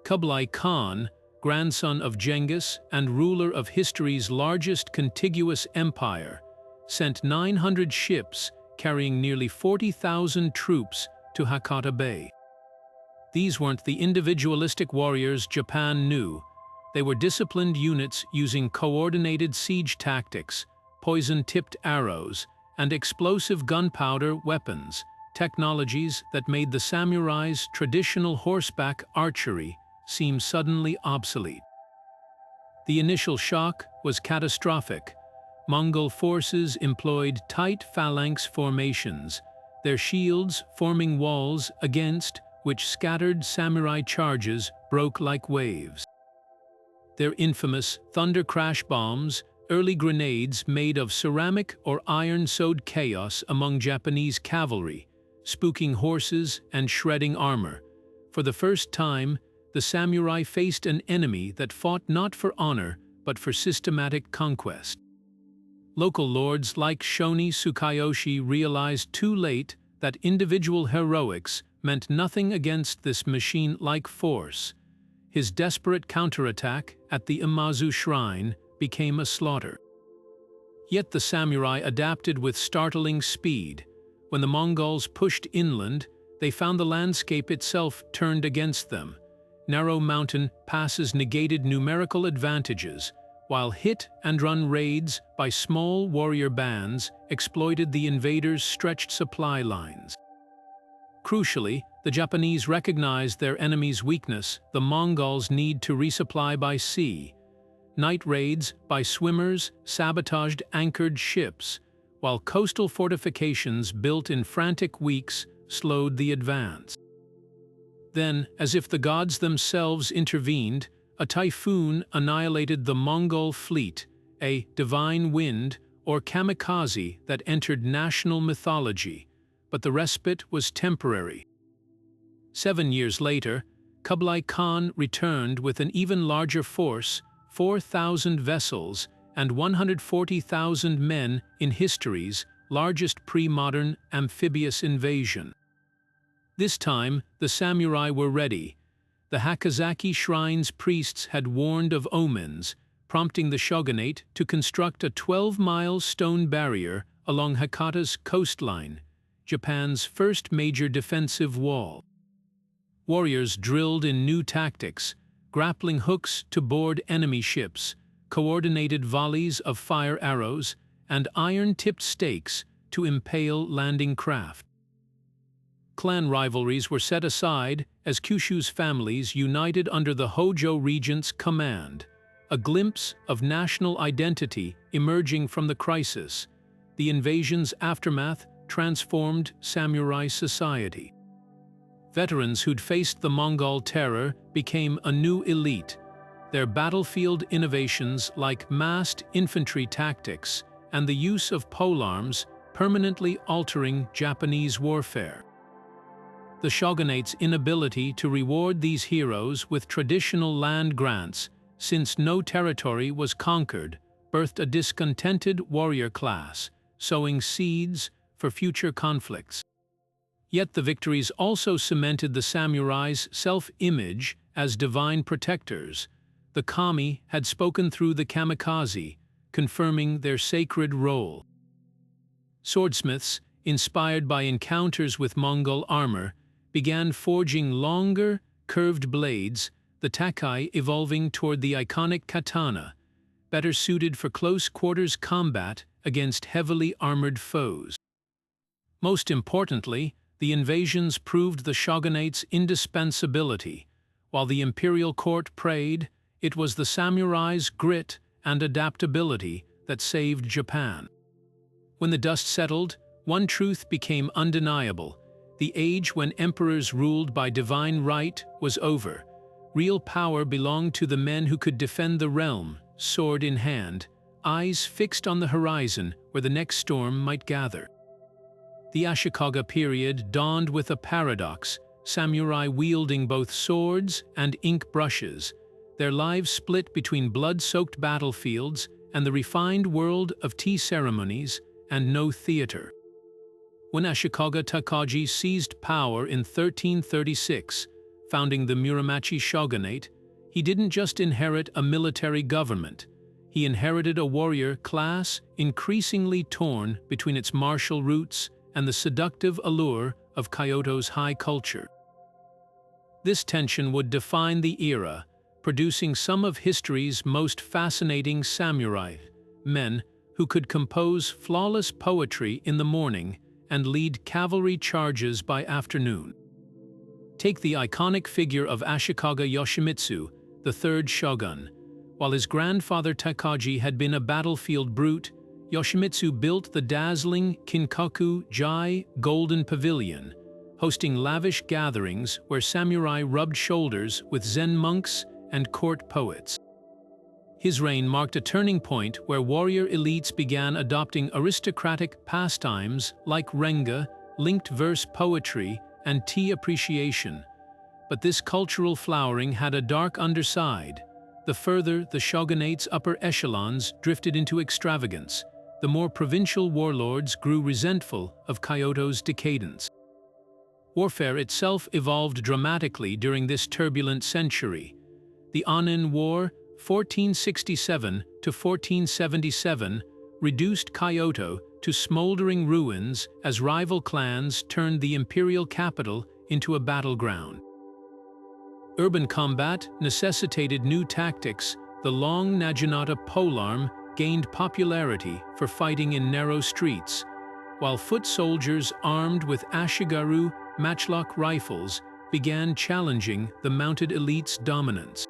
Kublai Khan, grandson of Genghis and ruler of history's largest contiguous empire, sent 900 ships carrying nearly 40,000 troops to Hakata Bay. These weren't the individualistic warriors Japan knew. They were disciplined units using coordinated siege tactics, poison-tipped arrows, and explosive gunpowder weapons, technologies that made the samurai's traditional horseback archery seem suddenly obsolete. The initial shock was catastrophic. Mongol forces employed tight phalanx formations, their shields forming walls against which scattered samurai charges broke like waves. Their infamous thunder crash bombs, early grenades made of ceramic or iron, sowed chaos among Japanese cavalry, spooking horses and shredding armor. For the first time, the samurai faced an enemy that fought not for honor, but for systematic conquest. Local lords like Shoni Tsukayoshi realized too late that individual heroics meant nothing against this machine-like force. His desperate counterattack at the Imazu Shrine became a slaughter. Yet the samurai adapted with startling speed. When the Mongols pushed inland, they found the landscape itself turned against them. Narrow mountain passes negated numerical advantages, while hit-and-run raids by small warrior bands exploited the invaders' stretched supply lines. Crucially, the Japanese recognized their enemy's weakness, the Mongols' need to resupply by sea. Night raids by swimmers sabotaged anchored ships, while coastal fortifications built in frantic weeks slowed the advance. Then, as if the gods themselves intervened, a typhoon annihilated the Mongol fleet, a divine wind or kamikaze that entered national mythology, but the respite was temporary. 7 years later, Kublai Khan returned with an even larger force, 4,000 vessels and 140,000 men in history's largest pre-modern amphibious invasion. This time, the samurai were ready. The Hakazaki Shrine's priests had warned of omens, prompting the shogunate to construct a 12-mile stone barrier along Hakata's coastline, Japan's first major defensive wall. Warriors drilled in new tactics, grappling hooks to board enemy ships, coordinated volleys of fire arrows, and iron-tipped stakes to impale landing craft. Clan rivalries were set aside as Kyushu's families united under the Hojo regent's command, a glimpse of national identity emerging from the crisis. The invasion's aftermath transformed samurai society. Veterans who'd faced the Mongol terror became a new elite, their battlefield innovations like massed infantry tactics and the use of polearms permanently altering Japanese warfare. The shogunate's inability to reward these heroes with traditional land grants, since no territory was conquered, birthed a discontented warrior class, sowing seeds for future conflicts. Yet the victories also cemented the samurai's self-image as divine protectors. The kami had spoken through the kamikaze, confirming their sacred role. Swordsmiths, inspired by encounters with Mongol armor, began forging longer, curved blades, the takai evolving toward the iconic katana, better suited for close-quarters combat against heavily armored foes. Most importantly, the invasions proved the shogunate's indispensability. While the imperial court prayed, it was the samurai's grit and adaptability that saved Japan. When the dust settled, one truth became undeniable. The age when emperors ruled by divine right was over. Real power belonged to the men who could defend the realm, sword in hand, eyes fixed on the horizon where the next storm might gather. The Ashikaga period dawned with a paradox, samurai wielding both swords and ink brushes, their lives split between blood-soaked battlefields and the refined world of tea ceremonies and no theater. When Ashikaga Takagi seized power in 1336, founding the Muromachi shogunate, he didn't just inherit a military government. He inherited a warrior class increasingly torn between its martial roots and the seductive allure of Kyoto's high culture. This tension would define the era, producing some of history's most fascinating samurai, men who could compose flawless poetry in the morning and lead cavalry charges by afternoon. Take the iconic figure of Ashikaga Yoshimitsu, the third shogun. While his grandfather Takagi had been a battlefield brute, Yoshimitsu built the dazzling Kinkaku-ji Golden Pavilion, hosting lavish gatherings where samurai rubbed shoulders with Zen monks and court poets. His reign marked a turning point where warrior elites began adopting aristocratic pastimes like Renga, linked verse poetry, and tea appreciation. But this cultural flowering had a dark underside. The further the shogunate's upper echelons drifted into extravagance, the more provincial warlords grew resentful of Kyoto's decadence. Warfare itself evolved dramatically during this turbulent century. The Anin War, 1467 to 1477, reduced Kyoto to smoldering ruins as rival clans turned the imperial capital into a battleground. Urban combat necessitated new tactics. The long naginata polearm gained popularity for fighting in narrow streets, while foot soldiers armed with ashigaru matchlock rifles began challenging the mounted elite's dominance.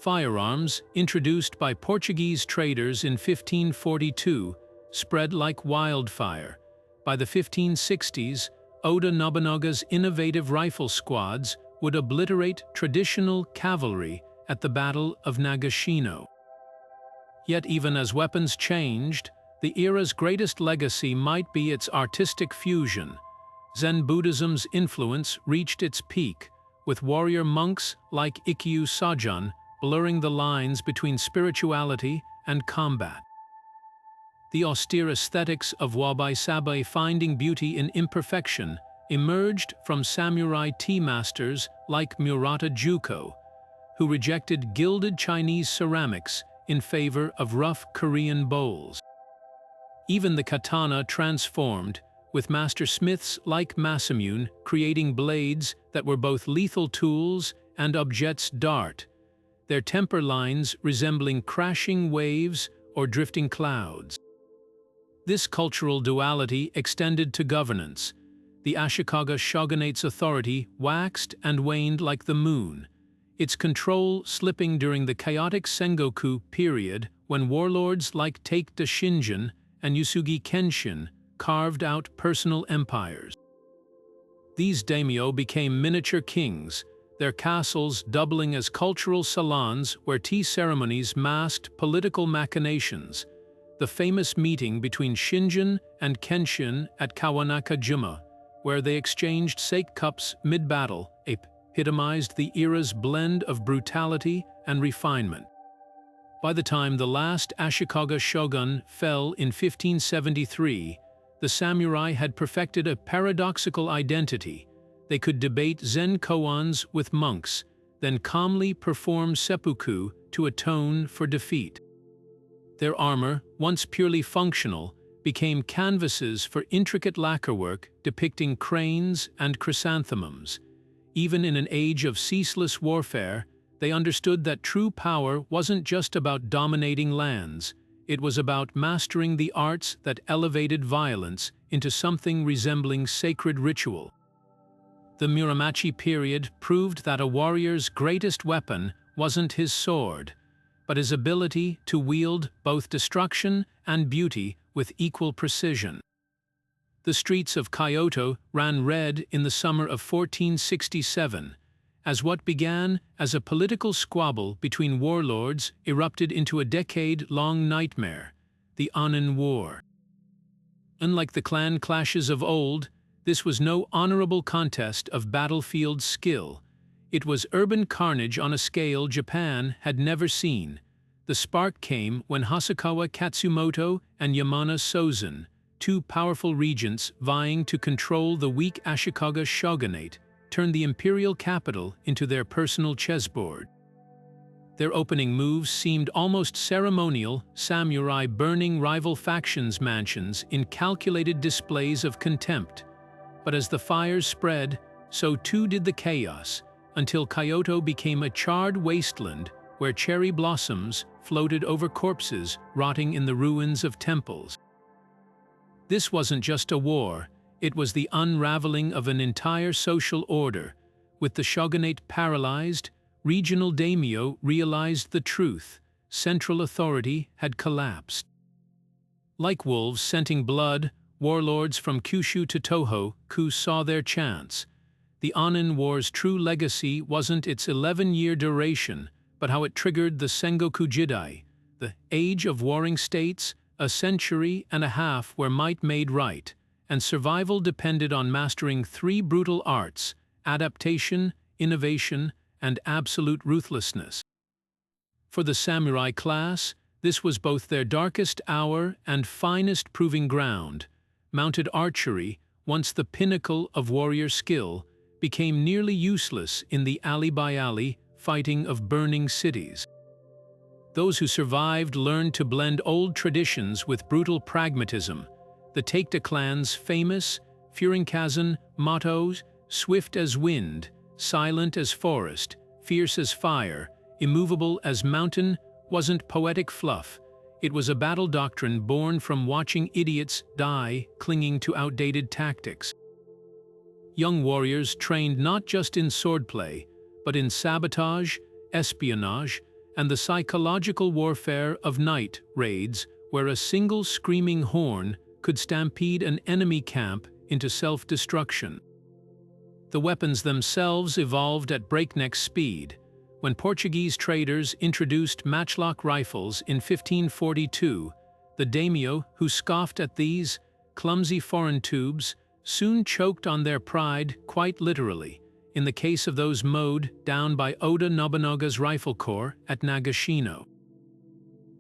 Firearms, introduced by Portuguese traders in 1542, spread like wildfire. By the 1560s, Oda Nobunaga's innovative rifle squads would obliterate traditional cavalry at the Battle of Nagashino. Yet even as weapons changed, the era's greatest legacy might be its artistic fusion. Zen Buddhism's influence reached its peak, with warrior monks like Ikkyu Sajun blurring the lines between spirituality and combat. The austere aesthetics of wabi-sabi, finding beauty in imperfection, emerged from samurai tea masters like Murata Juko, who rejected gilded Chinese ceramics in favor of rough Korean bowls. Even the katana transformed, with master smiths like Masamune creating blades that were both lethal tools and objets d'art, their temper lines resembling crashing waves or drifting clouds. This cultural duality extended to governance. The Ashikaga shogunate's authority waxed and waned like the moon, its control slipping during the chaotic Sengoku period when warlords like Taika Shinjin and Usugi Kenshin carved out personal empires. These daimyo became miniature kings, their castles doubling as cultural salons where tea ceremonies masked political machinations. The famous meeting between Shinjin and Kenshin at Kawanaka-jima, where they exchanged sake cups mid-battle, epitomized the era's blend of brutality and refinement. By the time the last Ashikaga shogun fell in 1573, the samurai had perfected a paradoxical identity. They could debate Zen koans with monks, then calmly perform seppuku to atone for defeat. Their armor, once purely functional, became canvases for intricate lacquerwork depicting cranes and chrysanthemums. Even in an age of ceaseless warfare, they understood that true power wasn't just about dominating lands, it was about mastering the arts that elevated violence into something resembling sacred ritual. The Muromachi period proved that a warrior's greatest weapon wasn't his sword, but his ability to wield both destruction and beauty with equal precision. The streets of Kyoto ran red in the summer of 1467, as what began as a political squabble between warlords erupted into a decade-long nightmare, the Anin War. Unlike the clan clashes of old, this was no honorable contest of battlefield skill. It was urban carnage on a scale Japan had never seen. The spark came when Hasakawa Katsumoto and Yamana Sozun, two powerful regents vying to control the weak Ashikaga shogunate, turned the imperial capital into their personal chessboard. Their opening moves seemed almost ceremonial, samurai burning rival factions' mansions in calculated displays of contempt. But as the fires spread, so too did the chaos, until Kyoto became a charred wasteland where cherry blossoms floated over corpses rotting in the ruins of temples. This wasn't just a war, it was the unraveling of an entire social order. With the shogunate paralyzed, regional daimyo realized the truth: central authority had collapsed. Like wolves scenting blood, warlords from Kyushu to Tohoku saw their chance. The Anin War's true legacy wasn't its 11-year duration, but how it triggered the Sengoku Jidai, the age of warring states, a century and a half where might made right, and survival depended on mastering three brutal arts: adaptation, innovation, and absolute ruthlessness. For the samurai class, this was both their darkest hour and finest proving ground. Mounted archery, once the pinnacle of warrior skill, became nearly useless in the alley-by-alley fighting of burning cities. Those who survived learned to blend old traditions with brutal pragmatism. The Taika clan's famous Furinkazen mottos, swift as wind, silent as forest, fierce as fire, immovable as mountain, wasn't poetic fluff. It was a battle doctrine born from watching idiots die clinging to outdated tactics. Young warriors trained not just in swordplay, but in sabotage, espionage, and the psychological warfare of night raids, where a single screaming horn could stampede an enemy camp into self-destruction. The weapons themselves evolved at breakneck speed. When Portuguese traders introduced matchlock rifles in 1542, the daimyo, who scoffed at these clumsy foreign tubes, soon choked on their pride quite literally, in the case of those mowed down by Oda Nobunaga's rifle corps at Nagashino.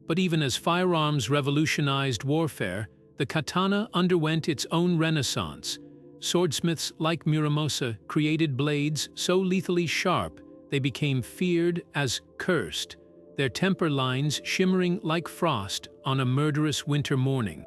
But even as firearms revolutionized warfare, the katana underwent its own renaissance. Swordsmiths like Muramosa created blades so lethally sharp they became feared as cursed, their temper lines shimmering like frost on a murderous winter morning.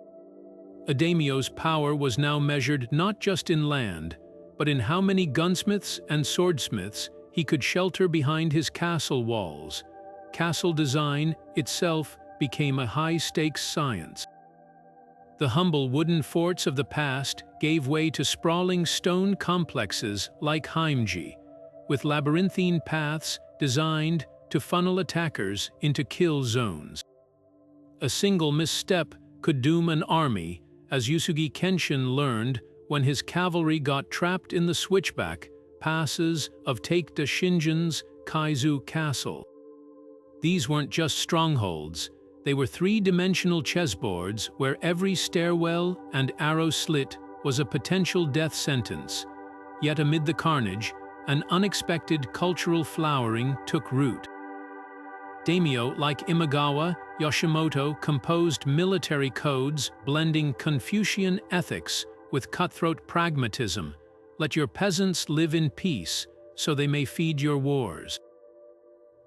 A daimyo's power was now measured not just in land, but in how many gunsmiths and swordsmiths he could shelter behind his castle walls. Castle design itself became a high-stakes science. The humble wooden forts of the past gave way to sprawling stone complexes like Heimji, with labyrinthine paths designed to funnel attackers into kill zones. A single misstep could doom an army, as Usugi Kenshin learned when his cavalry got trapped in the switchback passes of Taika Shingen's Kaizu Castle. These weren't just strongholds, they were three-dimensional chessboards where every stairwell and arrow slit was a potential death sentence. Yet amid the carnage, an unexpected cultural flowering took root. Daimyo like Imagawa Yoshimoto composed military codes blending Confucian ethics with cutthroat pragmatism. Let your peasants live in peace, so they may feed your wars.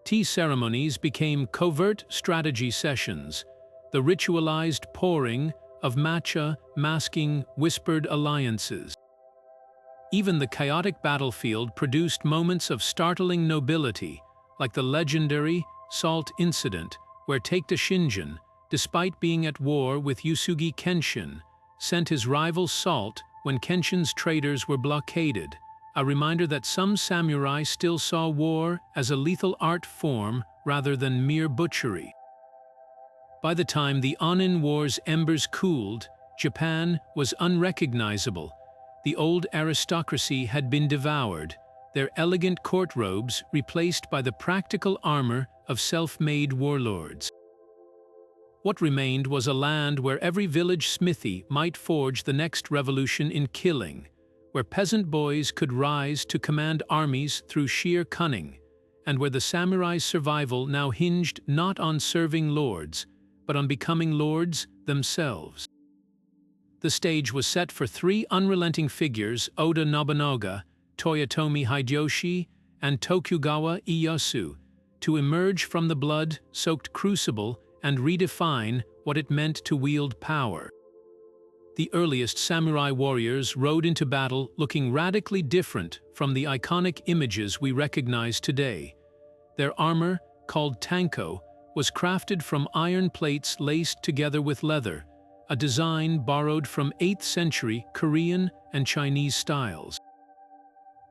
Tea ceremonies became covert strategy sessions, the ritualized pouring of matcha masking whispered alliances. Even the chaotic battlefield produced moments of startling nobility, like the legendary Salt Incident, where Taika Shingen, despite being at war with Usugi Kenshin, sent his rival Salt when Kenshin's traders were blockaded, a reminder that some samurai still saw war as a lethal art form rather than mere butchery. By the time the Onin War's embers cooled, Japan was unrecognizable. The old aristocracy had been devoured, their elegant court robes replaced by the practical armor of self-made warlords. What remained was a land where every village smithy might forge the next revolution in killing, where peasant boys could rise to command armies through sheer cunning, and where the samurai's survival now hinged not on serving lords, but on becoming lords themselves. The stage was set for three unrelenting figures: Oda Nobunaga, Toyotomi Hideyoshi, and Tokugawa Ieyasu, to emerge from the blood-soaked crucible and redefine what it meant to wield power. The earliest samurai warriors rode into battle looking radically different from the iconic images we recognize today. Their armor, called tanko, was crafted from iron plates laced together with leather, a design borrowed from 8th century Korean and Chinese styles.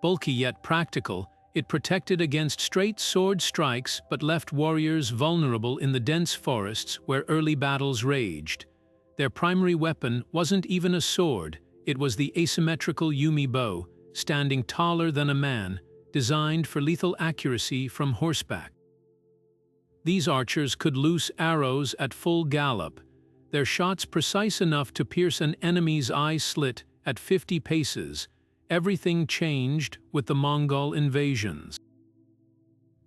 Bulky yet practical, it protected against straight sword strikes but left warriors vulnerable in the dense forests where early battles raged. Their primary weapon wasn't even a sword, it was the asymmetrical Yumi bow, standing taller than a man, designed for lethal accuracy from horseback. These archers could loose arrows at full gallop, their shots precise enough to pierce an enemy's eye slit at 50 paces. Everything changed with the Mongol invasions.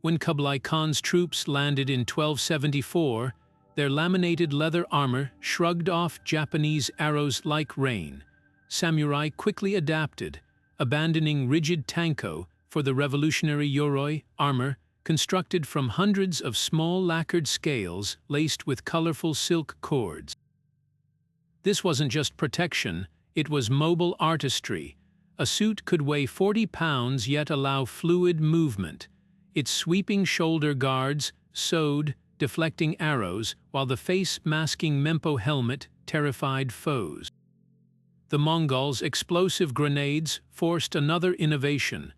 When Kublai Khan's troops landed in 1274, their laminated leather armor shrugged off Japanese arrows like rain. Samurai quickly adapted, abandoning rigid tanko for the revolutionary yoroi armor constructed from hundreds of small lacquered scales laced with colorful silk cords. This wasn't just protection, it was mobile artistry. A suit could weigh 40 pounds yet allow fluid movement. Its sweeping shoulder guards sewed, deflecting arrows, while the face-masking Mempo helmet terrified foes. The Mongols' explosive grenades forced another innovation.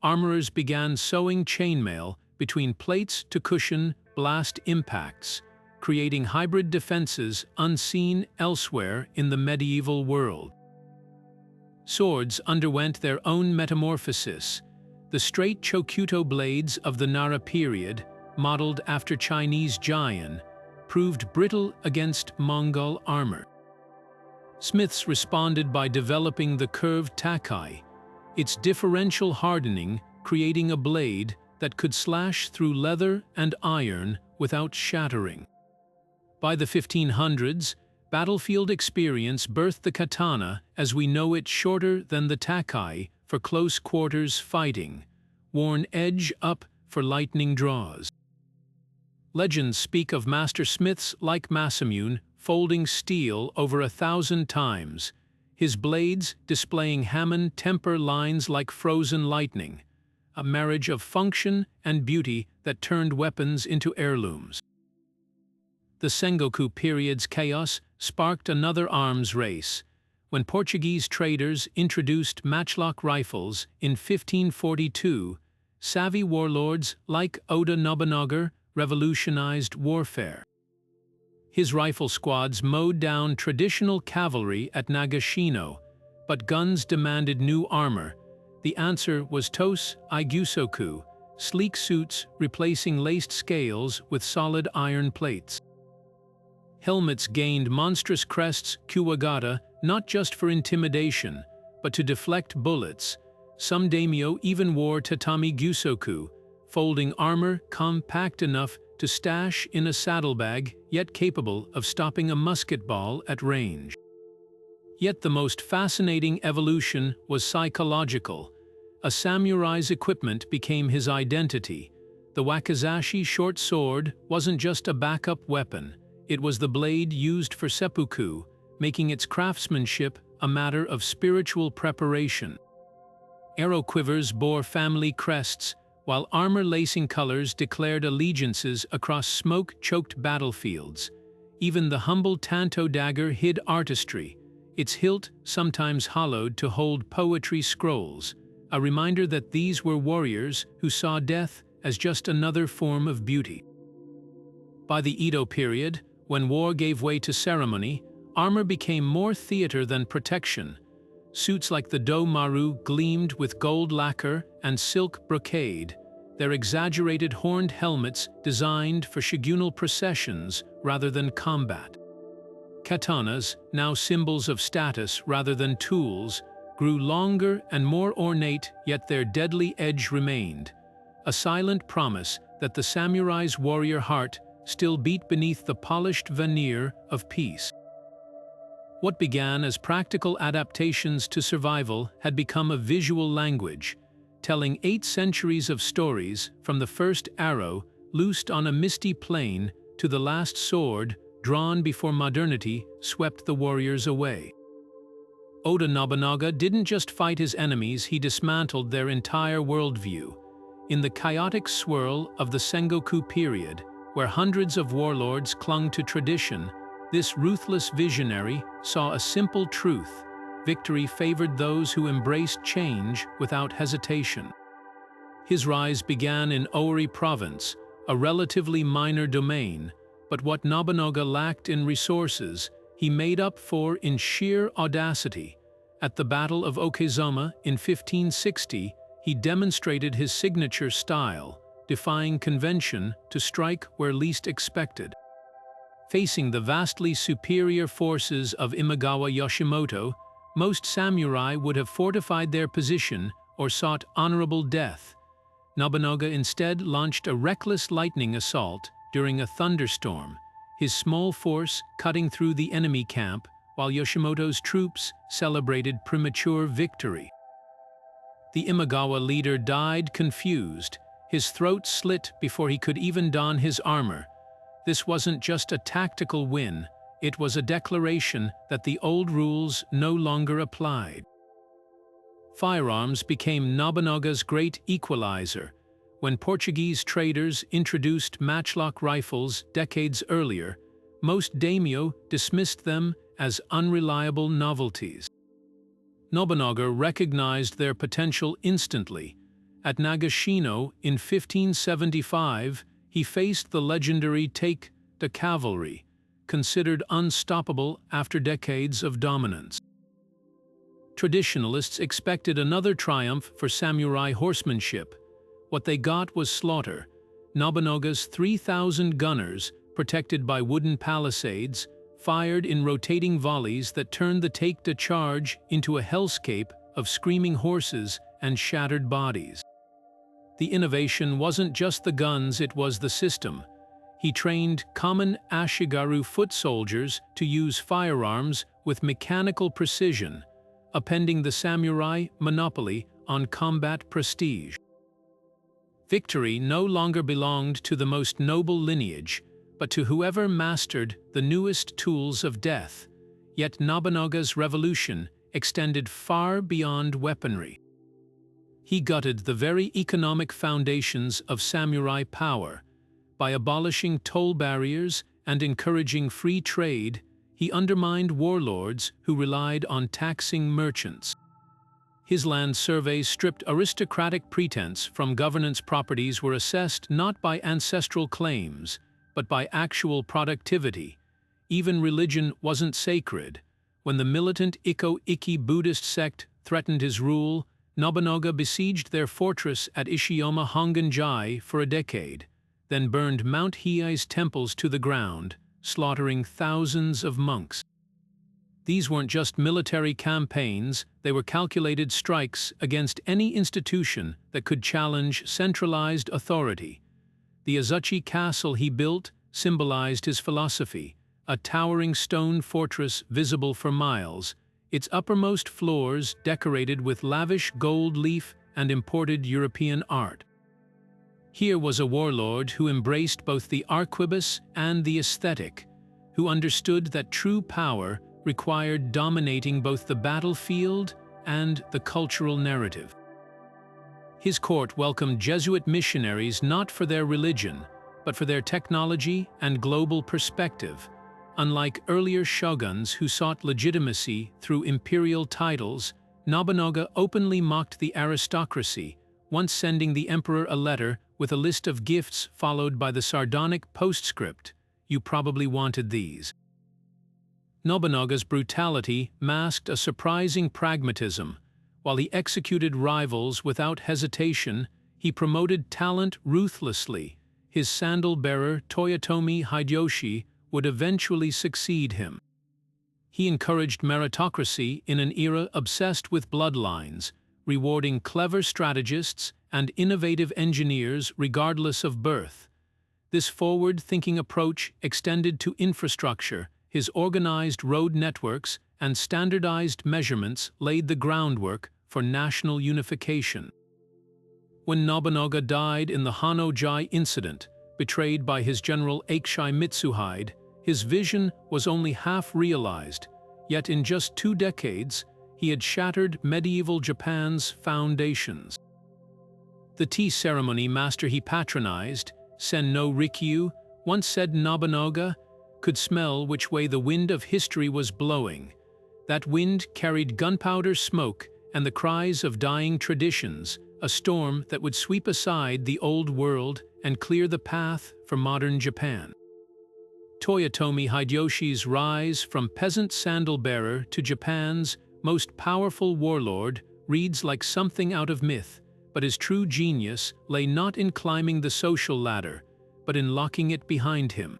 Armorers began sewing chainmail between plates to cushion blast impacts, creating hybrid defenses unseen elsewhere in the medieval world. Swords underwent their own metamorphosis. The straight Chokuto blades of the Nara period, modeled after Chinese jian, proved brittle against Mongol armor. Smiths responded by developing the curved takai, its differential hardening creating a blade that could slash through leather and iron without shattering. By the 1500s, battlefield experience birthed the katana as we know it, shorter than the takai for close quarters fighting, worn edge up for lightning draws. Legends speak of master smiths like Masamune folding steel over 1,000 times, his blades displaying Hammond temper lines like frozen lightning, a marriage of function and beauty that turned weapons into heirlooms. The Sengoku period's chaos sparked another arms race. When Portuguese traders introduced matchlock rifles in 1542, savvy warlords like Oda Nobunaga revolutionized warfare. His rifle squads mowed down traditional cavalry at Nagashino, but guns demanded new armor. The answer was Tos Igusoku, sleek suits replacing laced scales with solid iron plates. Helmets gained monstrous crests kuwagata not just for intimidation, but to deflect bullets. Some daimyo even wore tatami gusoku, folding armor compact enough to stash in a saddlebag, yet capable of stopping a musket ball at range. Yet the most fascinating evolution was psychological. A samurai's equipment became his identity. The wakizashi short sword wasn't just a backup weapon, it was the blade used for seppuku, making its craftsmanship a matter of spiritual preparation. Arrow quivers bore family crests, while armor-lacing colors declared allegiances across smoke-choked battlefields. Even the humble tanto dagger hid artistry, its hilt sometimes hollowed to hold poetry scrolls, a reminder that these were warriors who saw death as just another form of beauty. By the Edo period, when war gave way to ceremony, armor became more theater than protection. Suits like the Do Maru gleamed with gold lacquer and silk brocade, their exaggerated horned helmets designed for shogunal processions rather than combat. Katanas, now symbols of status rather than tools, grew longer and more ornate, yet their deadly edge remained, a silent promise that the samurai's warrior heart still beat beneath the polished veneer of peace. What began as practical adaptations to survival had become a visual language, telling 8 centuries of stories from the first arrow loosed on a misty plain to the last sword drawn before modernity swept the warriors away. Oda Nobunaga didn't just fight his enemies, he dismantled their entire worldview. In the chaotic swirl of the Sengoku period, where hundreds of warlords clung to tradition, this ruthless visionary saw a simple truth: victory favored those who embraced change without hesitation. His rise began in Ori province, a relatively minor domain, but what Nobunaga lacked in resources, he made up for in sheer audacity. At the Battle of Okezama in 1560, he demonstrated his signature style, defying convention to strike where least expected. Facing the vastly superior forces of Imagawa Yoshimoto, most samurai would have fortified their position or sought honorable death. Nobunaga instead launched a reckless lightning assault during a thunderstorm, his small force cutting through the enemy camp while Yoshimoto's troops celebrated premature victory. The Imagawa leader died confused, his throat slit before he could even don his armor. This wasn't just a tactical win, it was a declaration that the old rules no longer applied. Firearms became Nobunaga's great equalizer. When Portuguese traders introduced matchlock rifles decades earlier, most daimyo dismissed them as unreliable novelties. Nobunaga recognized their potential instantly. At Nagashino in 1575, he faced the legendary Taika cavalry, considered unstoppable after decades of dominance. Traditionalists expected another triumph for samurai horsemanship. What they got was slaughter. Nobunaga's 3,000 gunners, protected by wooden palisades, fired in rotating volleys that turned the Taika charge into a hellscape of screaming horses and shattered bodies. The innovation wasn't just the guns, it was the system. He trained common Ashigaru foot soldiers to use firearms with mechanical precision, upending the samurai monopoly on combat prestige. Victory no longer belonged to the most noble lineage, but to whoever mastered the newest tools of death. Yet Nobunaga's revolution extended far beyond weaponry. He gutted the very economic foundations of samurai power. By abolishing toll barriers and encouraging free trade, he undermined warlords who relied on taxing merchants. His land surveys stripped aristocratic pretense from governance. Properties were assessed not by ancestral claims, but by actual productivity. Even religion wasn't sacred. When the militant Ikko-Ikki Buddhist sect threatened his rule, Nobunaga besieged their fortress at Ishiyama Honganji for a decade, then burned Mount Hiei's temples to the ground, slaughtering thousands of monks. These weren't just military campaigns, they were calculated strikes against any institution that could challenge centralized authority. The Azuchi castle he built symbolized his philosophy, a towering stone fortress visible for miles, its uppermost floors decorated with lavish gold leaf and imported European art. Here was a warlord who embraced both the arquebus and the aesthetic, who understood that true power required dominating both the battlefield and the cultural narrative. His court welcomed Jesuit missionaries not for their religion, but for their technology and global perspective. Unlike earlier shoguns who sought legitimacy through imperial titles, Nobunaga openly mocked the aristocracy, once sending the emperor a letter with a list of gifts followed by the sardonic postscript, "You probably wanted these." Nobunaga's brutality masked a surprising pragmatism. While he executed rivals without hesitation, he promoted talent ruthlessly. His sandal-bearer Toyotomi Hideyoshi would eventually succeed him. He encouraged meritocracy in an era obsessed with bloodlines, rewarding clever strategists and innovative engineers regardless of birth. This forward-thinking approach extended to infrastructure. His organized road networks and standardized measurements laid the groundwork for national unification. When Nobunaga died in the Hano-ji incident, betrayed by his general Aikishai Mitsuhide, his vision was only half realized, yet in just 2 decades, he had shattered medieval Japan's foundations. The tea ceremony master he patronized, Sen no Rikyu, once said Nobunaga could smell which way the wind of history was blowing. That wind carried gunpowder smoke and the cries of dying traditions, a storm that would sweep aside the old world and clear the path for modern Japan. Toyotomi Hideyoshi's rise from peasant sandal-bearer to Japan's most powerful warlord reads like something out of myth, but his true genius lay not in climbing the social ladder, but in locking it behind him.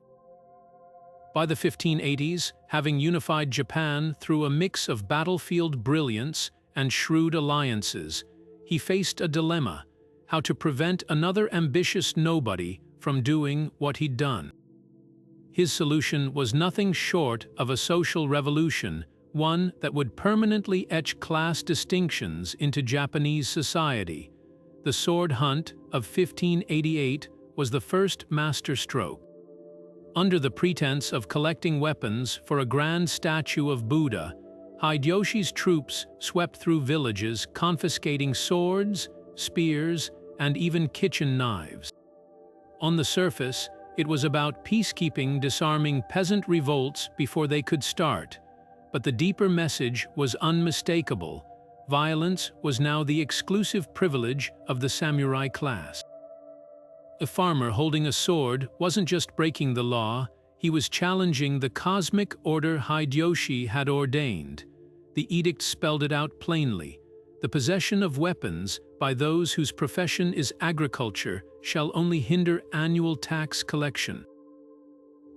By the 1580s, having unified Japan through a mix of battlefield brilliance and shrewd alliances, he faced a dilemma: how to prevent another ambitious nobody from doing what he'd done. His solution was nothing short of a social revolution, one that would permanently etch class distinctions into Japanese society. The sword hunt of 1588 was the first masterstroke. Under the pretense of collecting weapons for a grand statue of Buddha, Hideyoshi's troops swept through villages confiscating swords, spears, and even kitchen knives. On the surface, it was about peacekeeping, disarming peasant revolts before they could start. But the deeper message was unmistakable. Violence was now the exclusive privilege of the samurai class. A farmer holding a sword wasn't just breaking the law, he was challenging the cosmic order Hideyoshi had ordained. The edict spelled it out plainly: the possession of weapons by those whose profession is agriculture shall only hinder annual tax collection.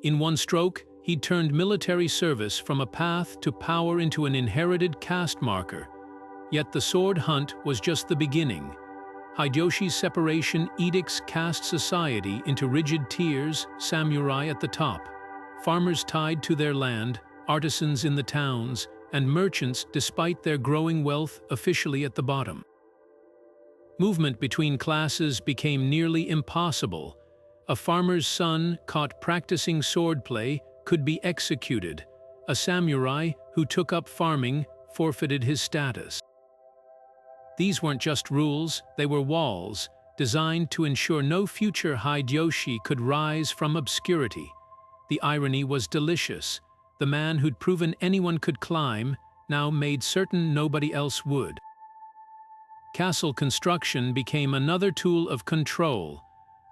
In one stroke, he turned military service from a path to power into an inherited caste marker. Yet the sword hunt was just the beginning. Hideyoshi's separation edicts cast society into rigid tiers, samurai at the top, farmers tied to their land, artisans in the towns, and merchants, despite their growing wealth, officially at the bottom. Movement between classes became nearly impossible. A farmer's son caught practicing swordplay could be executed. A samurai who took up farming forfeited his status. These weren't just rules, they were walls, designed to ensure no future Hideyoshi could rise from obscurity. The irony was delicious. The man who'd proven anyone could climb now made certain nobody else would. Castle construction became another tool of control.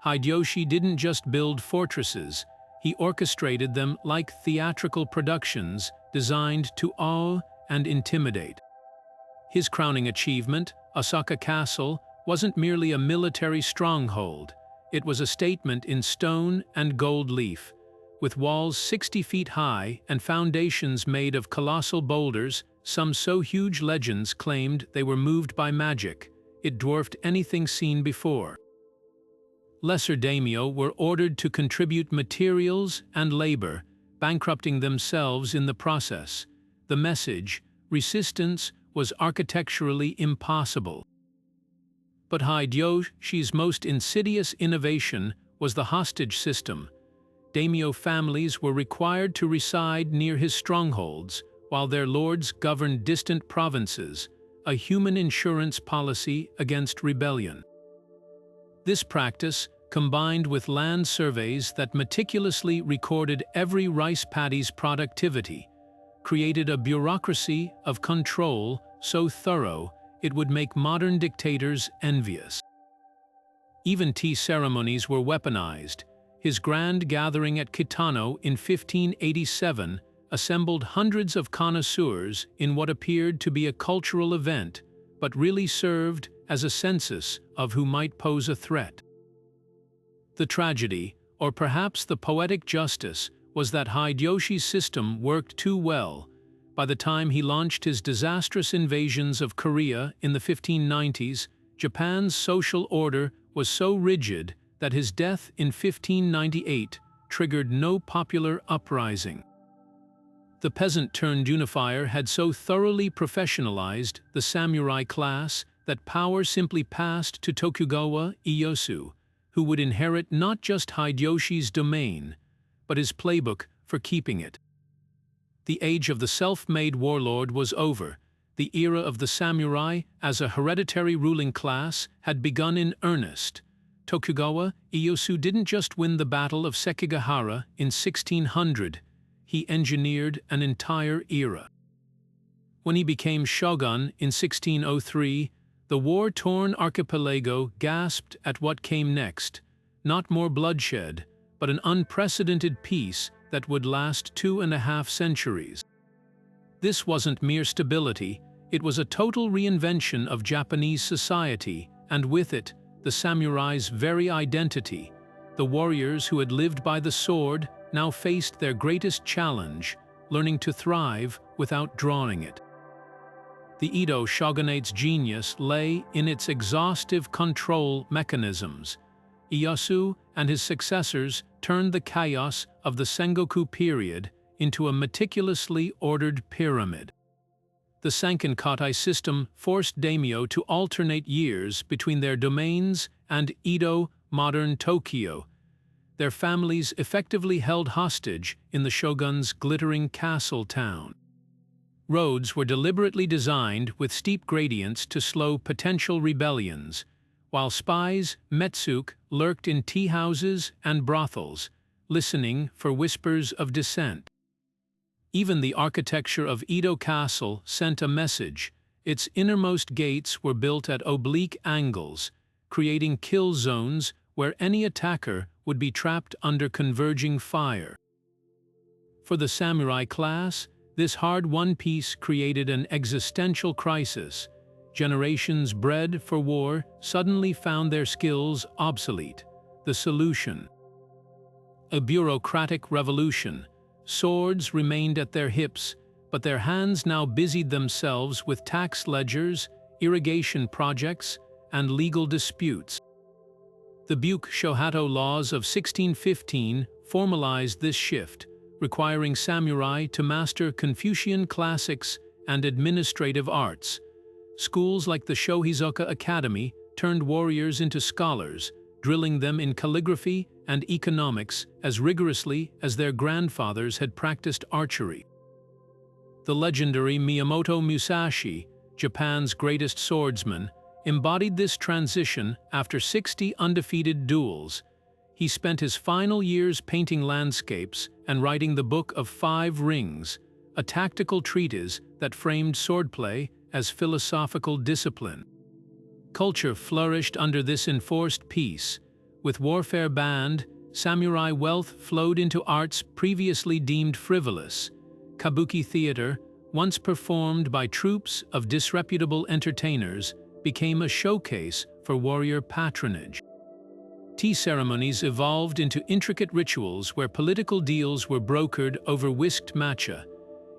Hideyoshi didn't just build fortresses, he orchestrated them like theatrical productions designed to awe and intimidate. His crowning achievement, Osaka Castle, wasn't merely a military stronghold. It was a statement in stone and gold leaf. With walls 60 feet high and foundations made of colossal boulders, some so huge legends claimed they were moved by magic. It dwarfed anything seen before. Lesser daimyo were ordered to contribute materials and labor, bankrupting themselves in the process. The message, resistance, was architecturally impossible. But Hideyoshi's most insidious innovation was the hostage system. Daimyo families were required to reside near his strongholds, while their lords governed distant provinces, a human insurance policy against rebellion. This practice, combined with land surveys that meticulously recorded every rice paddy's productivity, created a bureaucracy of control so thorough it would make modern dictators envious. Even tea ceremonies were weaponized. His grand gathering at Kitano in 1587 assembled hundreds of connoisseurs in what appeared to be a cultural event, but really served as a census of who might pose a threat. The tragedy, or perhaps the poetic justice, was that Hideyoshi's system worked too well. By the time he launched his disastrous invasions of Korea in the 1590s, Japan's social order was so rigid that his death in 1598 triggered no popular uprising. The peasant-turned-unifier had so thoroughly professionalized the samurai class that power simply passed to Tokugawa Ieyasu, who would inherit not just Hideyoshi's domain, but his playbook for keeping it. The age of the self-made warlord was over. The era of the samurai as a hereditary ruling class had begun in earnest. Tokugawa Ieyasu didn't just win the Battle of Sekigahara in 1600, he engineered an entire era. When he became shogun in 1603, the war-torn archipelago gasped at what came next: not more bloodshed, but an unprecedented peace that would last 2.5 centuries. This wasn't mere stability, it was a total reinvention of Japanese society, and with it, the samurai's very identity. The warriors who had lived by the sword now faced their greatest challenge, learning to thrive without drawing it. The Edo shogunate's genius lay in its exhaustive control mechanisms. Ieyasu and his successors turned the chaos of the Sengoku period into a meticulously ordered pyramid. The Sankenkatai system forced daimyo to alternate years between their domains and Edo, modern Tokyo. Their families effectively held hostage in the shogun's glittering castle town. Roads were deliberately designed with steep gradients to slow potential rebellions, while spies, metsuk, lurked in tea houses and brothels, listening for whispers of dissent. Even the architecture of Edo Castle sent a message. Its innermost gates were built at oblique angles, creating kill zones where any attacker would be trapped under converging fire. For the samurai class, this hard-won peace created an existential crisis. Generations bred for war suddenly found their skills obsolete. The solution: a bureaucratic revolution. Swords remained at their hips, but their hands now busied themselves with tax ledgers, irrigation projects, and legal disputes. The Buke-Shohato laws of 1615 formalized this shift, requiring samurai to master Confucian classics and administrative arts. Schools like the Shohizoka Academy turned warriors into scholars, drilling them in calligraphy and economics as rigorously as their grandfathers had practiced archery. The legendary Miyamoto Musashi, Japan's greatest swordsman, embodied this transition after 60 undefeated duels. He spent his final years painting landscapes and writing the Book of Five Rings, a tactical treatise that framed swordplay as philosophical discipline. Culture flourished under this enforced peace. With warfare banned, samurai wealth flowed into arts previously deemed frivolous. Kabuki theater, once performed by troops of disreputable entertainers, became a showcase for warrior patronage. Tea ceremonies evolved into intricate rituals where political deals were brokered over whisked matcha.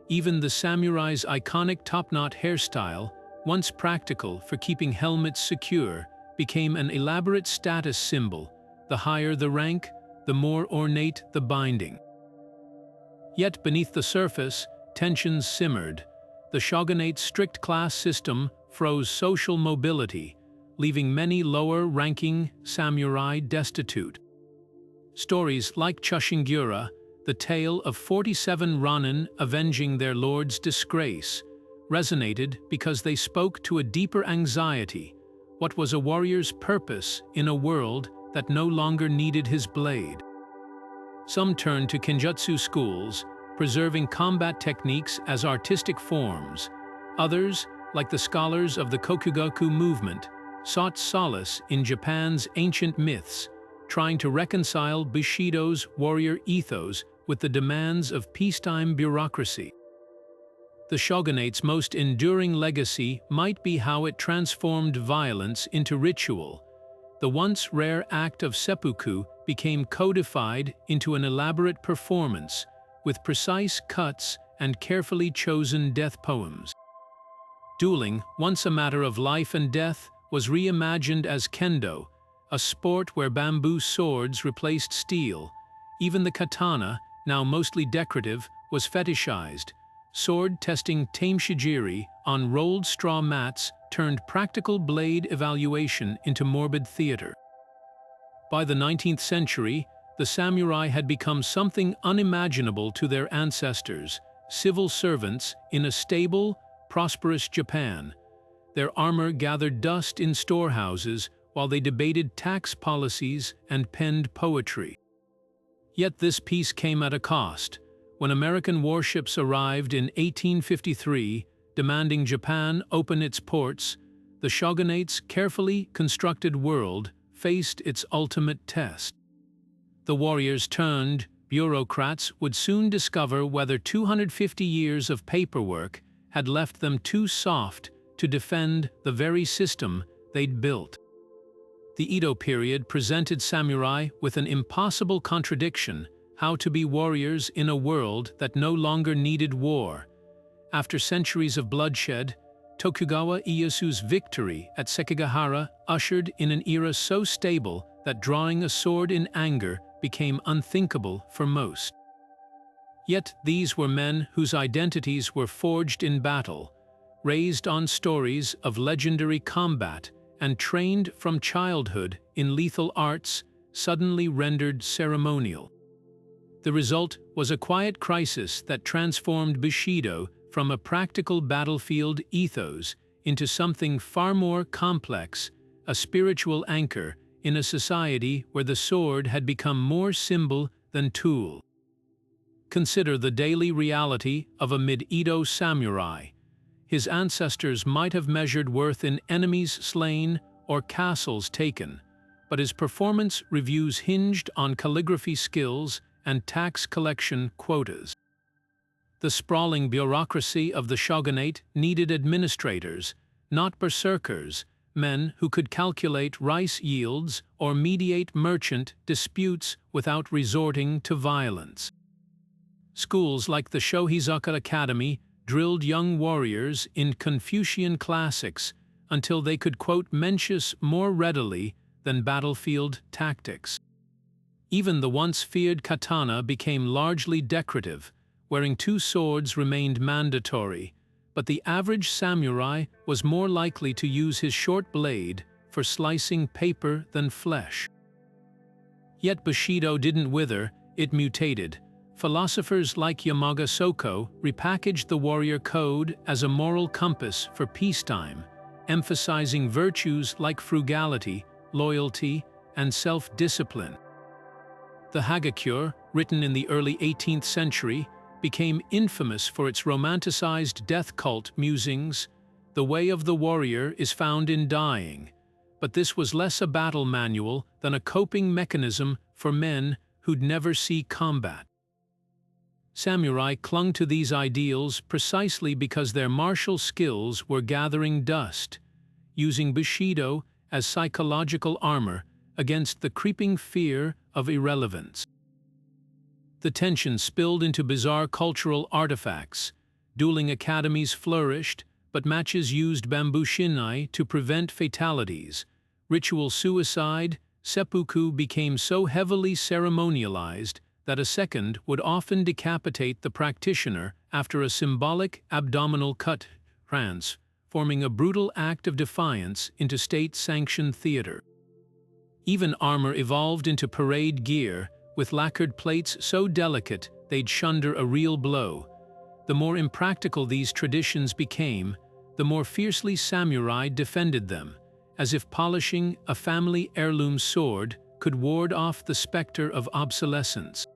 Even the samurai's iconic top-knot hairstyle, once practical for keeping helmets secure, became an elaborate status symbol. The higher the rank, the more ornate the binding. Yet beneath the surface, tensions simmered. The shogunate's strict class system froze social mobility, leaving many lower-ranking samurai destitute. Stories like Chushingura, the tale of 47 Ronin avenging their lord's disgrace, resonated because they spoke to a deeper anxiety. What was a warrior's purpose in a world that no longer needed his blade? Some turned to kenjutsu schools, preserving combat techniques as artistic forms. Others, like the scholars of the Kokugaku movement, sought solace in Japan's ancient myths, trying to reconcile Bushido's warrior ethos with the demands of peacetime bureaucracy. The shogunate's most enduring legacy might be how it transformed violence into ritual. The once rare act of seppuku became codified into an elaborate performance, with precise cuts and carefully chosen death poems. Dueling, once a matter of life and death, was reimagined as kendo, a sport where bamboo swords replaced steel. Even the katana, now mostly decorative, was fetishized. Sword-testing tameshigiri on rolled straw mats turned practical blade evaluation into morbid theater. By the 19th century, the samurai had become something unimaginable to their ancestors, civil servants in a stable, prosperous Japan. Their armor gathered dust in storehouses while they debated tax policies and penned poetry. Yet this peace came at a cost. When American warships arrived in 1853, demanding Japan open its ports, the shogunate's carefully constructed world faced its ultimate test. The warriors turned bureaucrats would soon discover whether 250 years of paperwork had left them too soft to defend the very system they'd built. The Edo period presented samurai with an impossible contradiction. how to be warriors in a world that no longer needed war. After centuries of bloodshed, Tokugawa Ieyasu's victory at Sekigahara ushered in an era so stable that drawing a sword in anger became unthinkable for most. Yet these were men whose identities were forged in battle, raised on stories of legendary combat, and trained from childhood in lethal arts suddenly rendered ceremonial. The result was a quiet crisis that transformed Bushido from a practical battlefield ethos into something far more complex, a spiritual anchor in a society where the sword had become more symbol than tool. Consider the daily reality of a mid-Edo samurai. His ancestors might have measured worth in enemies slain or castles taken, but his performance reviews hinged on calligraphy skills and tax collection quotas. The sprawling bureaucracy of the shogunate needed administrators, not berserkers, men who could calculate rice yields or mediate merchant disputes without resorting to violence. Schools like the Shohizaka Academy drilled young warriors in Confucian classics until they could quote Mencius more readily than battlefield tactics. Even the once feared katana became largely decorative. Wearing two swords remained mandatory, but the average samurai was more likely to use his short blade for slicing paper than flesh. Yet Bushido didn't wither, it mutated. Philosophers like Yamaga Soko repackaged the warrior code as a moral compass for peacetime, emphasizing virtues like frugality, loyalty, and self-discipline. The Hagakure, written in the early 18th century, became infamous for its romanticized death cult musings. The way of the warrior is found in dying, but this was less a battle manual than a coping mechanism for men who'd never see combat. Samurai clung to these ideals precisely because their martial skills were gathering dust, using Bushido as psychological armor against the creeping fear of irrelevance. The tension spilled into bizarre cultural artifacts. Dueling academies flourished, but matches used bamboo shinai to prevent fatalities. Ritual suicide, seppuku, became so heavily ceremonialized that a second would often decapitate the practitioner after a symbolic abdominal cut, transforming a brutal act of defiance into state-sanctioned theater. Even armor evolved into parade gear, with lacquered plates so delicate they'd shunder a real blow. The more impractical these traditions became, the more fiercely samurai defended them, as if polishing a family heirloom sword could ward off the specter of obsolescence.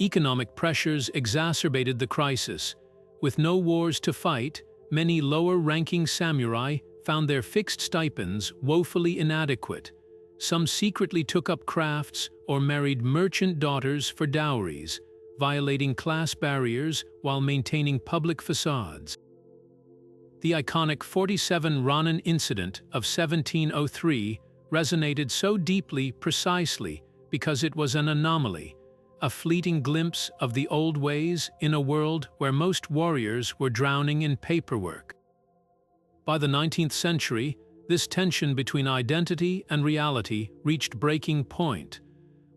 Economic pressures exacerbated the crisis. With no wars to fight, many lower-ranking samurai found their fixed stipends woefully inadequate. Some secretly took up crafts or married merchant daughters for dowries, violating class barriers while maintaining public facades. The iconic 47 Ronin incident of 1703 resonated so deeply precisely because it was an anomaly, a fleeting glimpse of the old ways in a world where most warriors were drowning in paperwork. By the 19th century, this tension between identity and reality reached breaking point.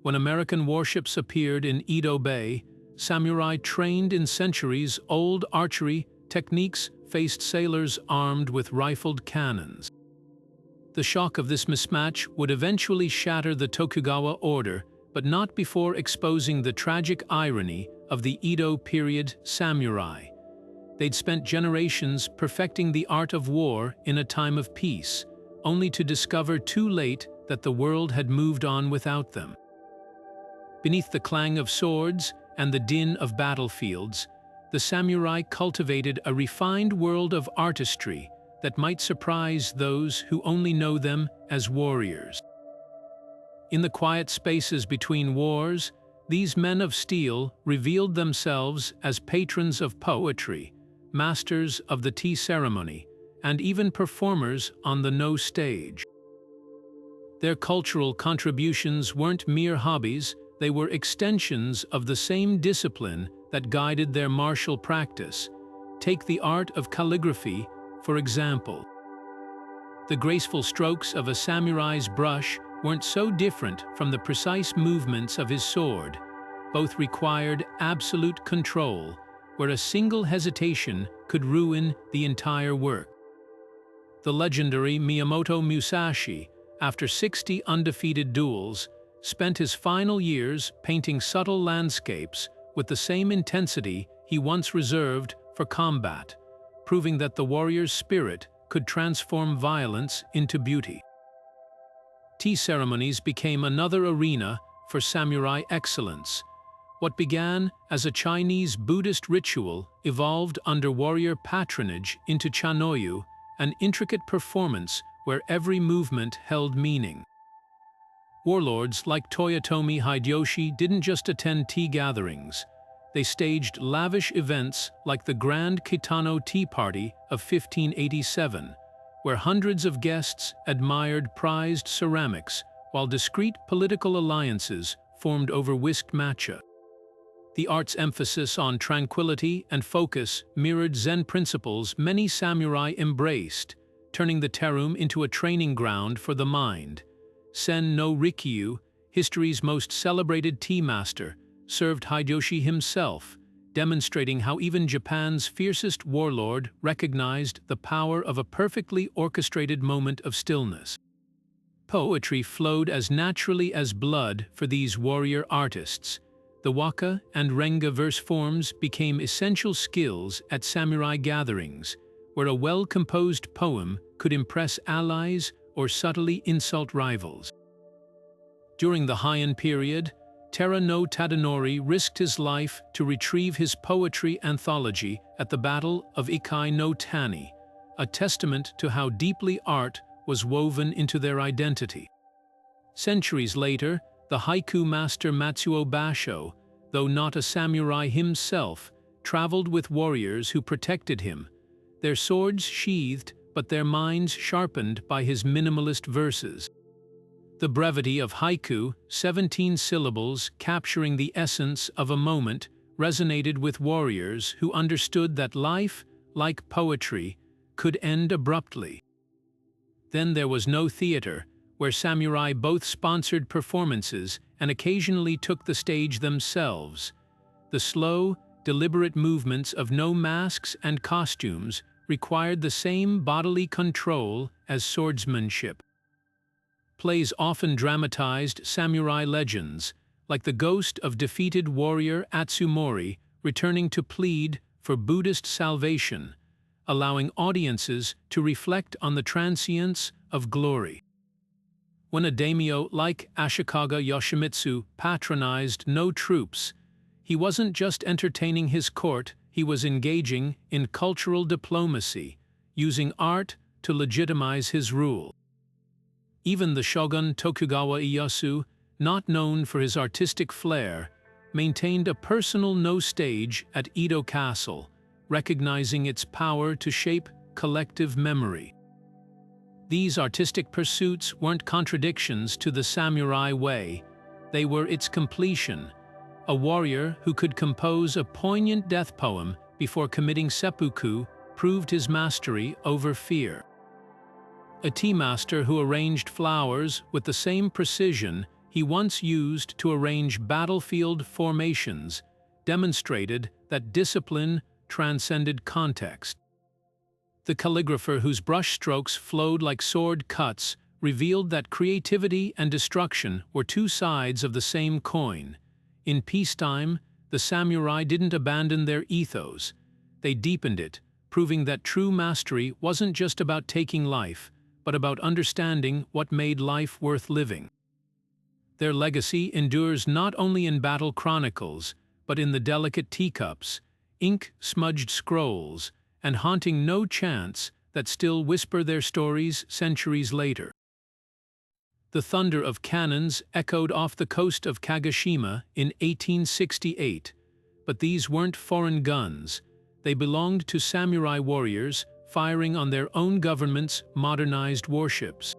When American warships appeared in Edo Bay, samurai trained in centuries-old archery techniques faced sailors armed with rifled cannons. The shock of this mismatch would eventually shatter the Tokugawa order, but not before exposing the tragic irony of the Edo period samurai. They'd spent generations perfecting the art of war in a time of peace, only to discover too late that the world had moved on without them. Beneath the clang of swords and the din of battlefields, the samurai cultivated a refined world of artistry that might surprise those who only know them as warriors. In the quiet spaces between wars, these men of steel revealed themselves as patrons of poetry, masters of the tea ceremony, and even performers on the no stage. Their cultural contributions weren't mere hobbies, They were extensions of the same discipline that guided their martial practice. Take the art of calligraphy, for example. The graceful strokes of a samurai's brush weren't so different from the precise movements of his sword. Both required absolute control, where a single hesitation could ruin the entire work. The legendary Miyamoto Musashi, after 60 undefeated duels, spent his final years painting subtle landscapes with the same intensity he once reserved for combat, proving that the warrior's spirit could transform violence into beauty. Tea ceremonies became another arena for samurai excellence. What began as a Chinese Buddhist ritual evolved under warrior patronage into chanoyu, an intricate performance where every movement held meaning. Warlords like Toyotomi Hideyoshi didn't just attend tea gatherings. They staged lavish events like the Grand Kitano Tea Party of 1587, where hundreds of guests admired prized ceramics while discreet political alliances formed over whisked matcha. The art's emphasis on tranquility and focus mirrored Zen principles many samurai embraced, turning the terum into a training ground for the mind. Sen no Rikyu, history's most celebrated tea master, served Hideyoshi himself, demonstrating how even Japan's fiercest warlord recognized the power of a perfectly orchestrated moment of stillness. Poetry flowed as naturally as blood for these warrior artists. The waka and renga verse forms became essential skills at samurai gatherings, where a well-composed poem could impress allies or subtly insult rivals. During the Heian period, Tera no Tadanori risked his life to retrieve his poetry anthology at the Battle of Ikai no Tani, a testament to how deeply art was woven into their identity. Centuries later, the haiku master Matsuo Basho, though not a samurai himself, traveled with warriors who protected him, their swords sheathed but their minds sharpened by his minimalist verses. The brevity of haiku, 17 syllables capturing the essence of a moment, resonated with warriors who understood that life, like poetry, could end abruptly. Then there was no theater, where samurai both sponsored performances and occasionally took the stage themselves. The slow, deliberate movements of no masks and costumes required the same bodily control as swordsmanship. Plays often dramatized samurai legends, like the ghost of defeated warrior Atsumori returning to plead for Buddhist salvation, allowing audiences to reflect on the transience of glory. When a daimyo like Ashikaga Yoshimitsu patronized no troops, he wasn't just entertaining his court, he was engaging in cultural diplomacy, using art to legitimize his rule. Even the shogun Tokugawa Ieyasu, not known for his artistic flair, maintained a personal no-stage at Edo Castle, recognizing its power to shape collective memory. These artistic pursuits weren't contradictions to the samurai way, they were its completion. A warrior who could compose a poignant death poem before committing seppuku proved his mastery over fear. A tea master who arranged flowers with the same precision he once used to arrange battlefield formations demonstrated that discipline transcended context. The calligrapher whose brushstrokes flowed like sword cuts revealed that creativity and destruction were two sides of the same coin. In peacetime, the samurai didn't abandon their ethos. They deepened it, proving that true mastery wasn't just about taking life, but about understanding what made life worth living. Their legacy endures not only in battle chronicles, but in the delicate teacups, ink-smudged scrolls, and haunting no chants that still whisper their stories centuries later. The thunder of cannons echoed off the coast of Kagoshima in 1868, but these weren't foreign guns. They belonged to samurai warriors firing on their own government's modernized warships.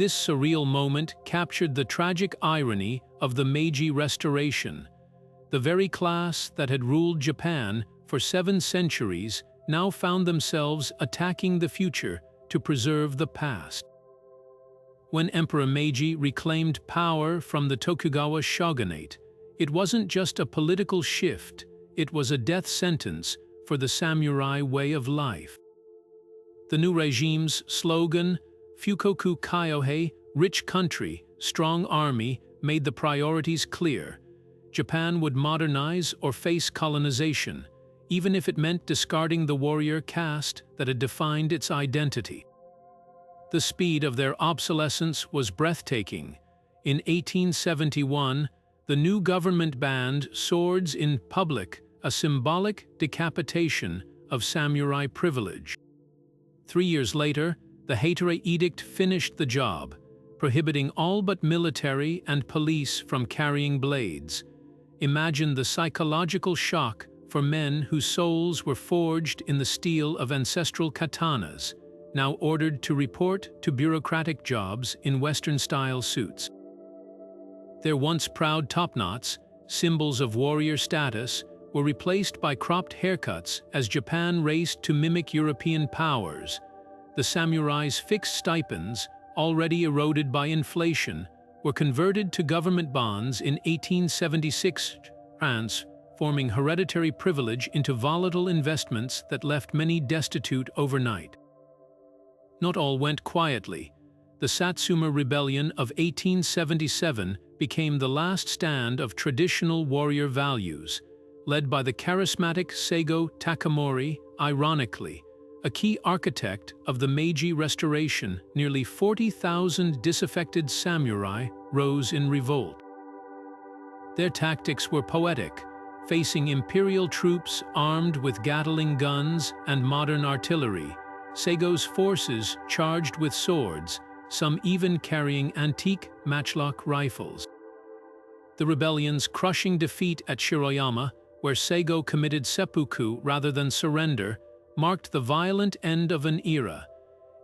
This surreal moment captured the tragic irony of the Meiji Restoration. The very class that had ruled Japan for 7 centuries now found themselves attacking the future to preserve the past. When Emperor Meiji reclaimed power from the Tokugawa Shogunate, it wasn't just a political shift, it was a death sentence for the samurai way of life. The new regime's slogan, Fukoku Kyohei, rich country, strong army, made the priorities clear. Japan would modernize or face colonization, even if it meant discarding the warrior caste that had defined its identity. The speed of their obsolescence was breathtaking. In 1871, the new government banned swords in public, a symbolic decapitation of samurai privilege. 3 years later, the Heitere Edict finished the job, prohibiting all but military and police from carrying blades. Imagine the psychological shock for men whose souls were forged in the steel of ancestral katanas, now ordered to report to bureaucratic jobs in Western-style suits. Their once proud topknots, symbols of warrior status, were replaced by cropped haircuts as Japan raced to mimic European powers. The samurai's fixed stipends, already eroded by inflation, were converted to government bonds in 1876, transforming hereditary privilege into volatile investments that left many destitute overnight. Not all went quietly. The Satsuma Rebellion of 1877 became the last stand of traditional warrior values, led by the charismatic Seigo Takamori. Ironically, a key architect of the Meiji Restoration, nearly 40,000 disaffected samurai rose in revolt. Their tactics were poetic, facing imperial troops armed with Gatling guns and modern artillery. Seigo's forces charged with swords, some even carrying antique matchlock rifles. The rebellion's crushing defeat at Shiroyama, where Seigo committed seppuku rather than surrender, marked the violent end of an era.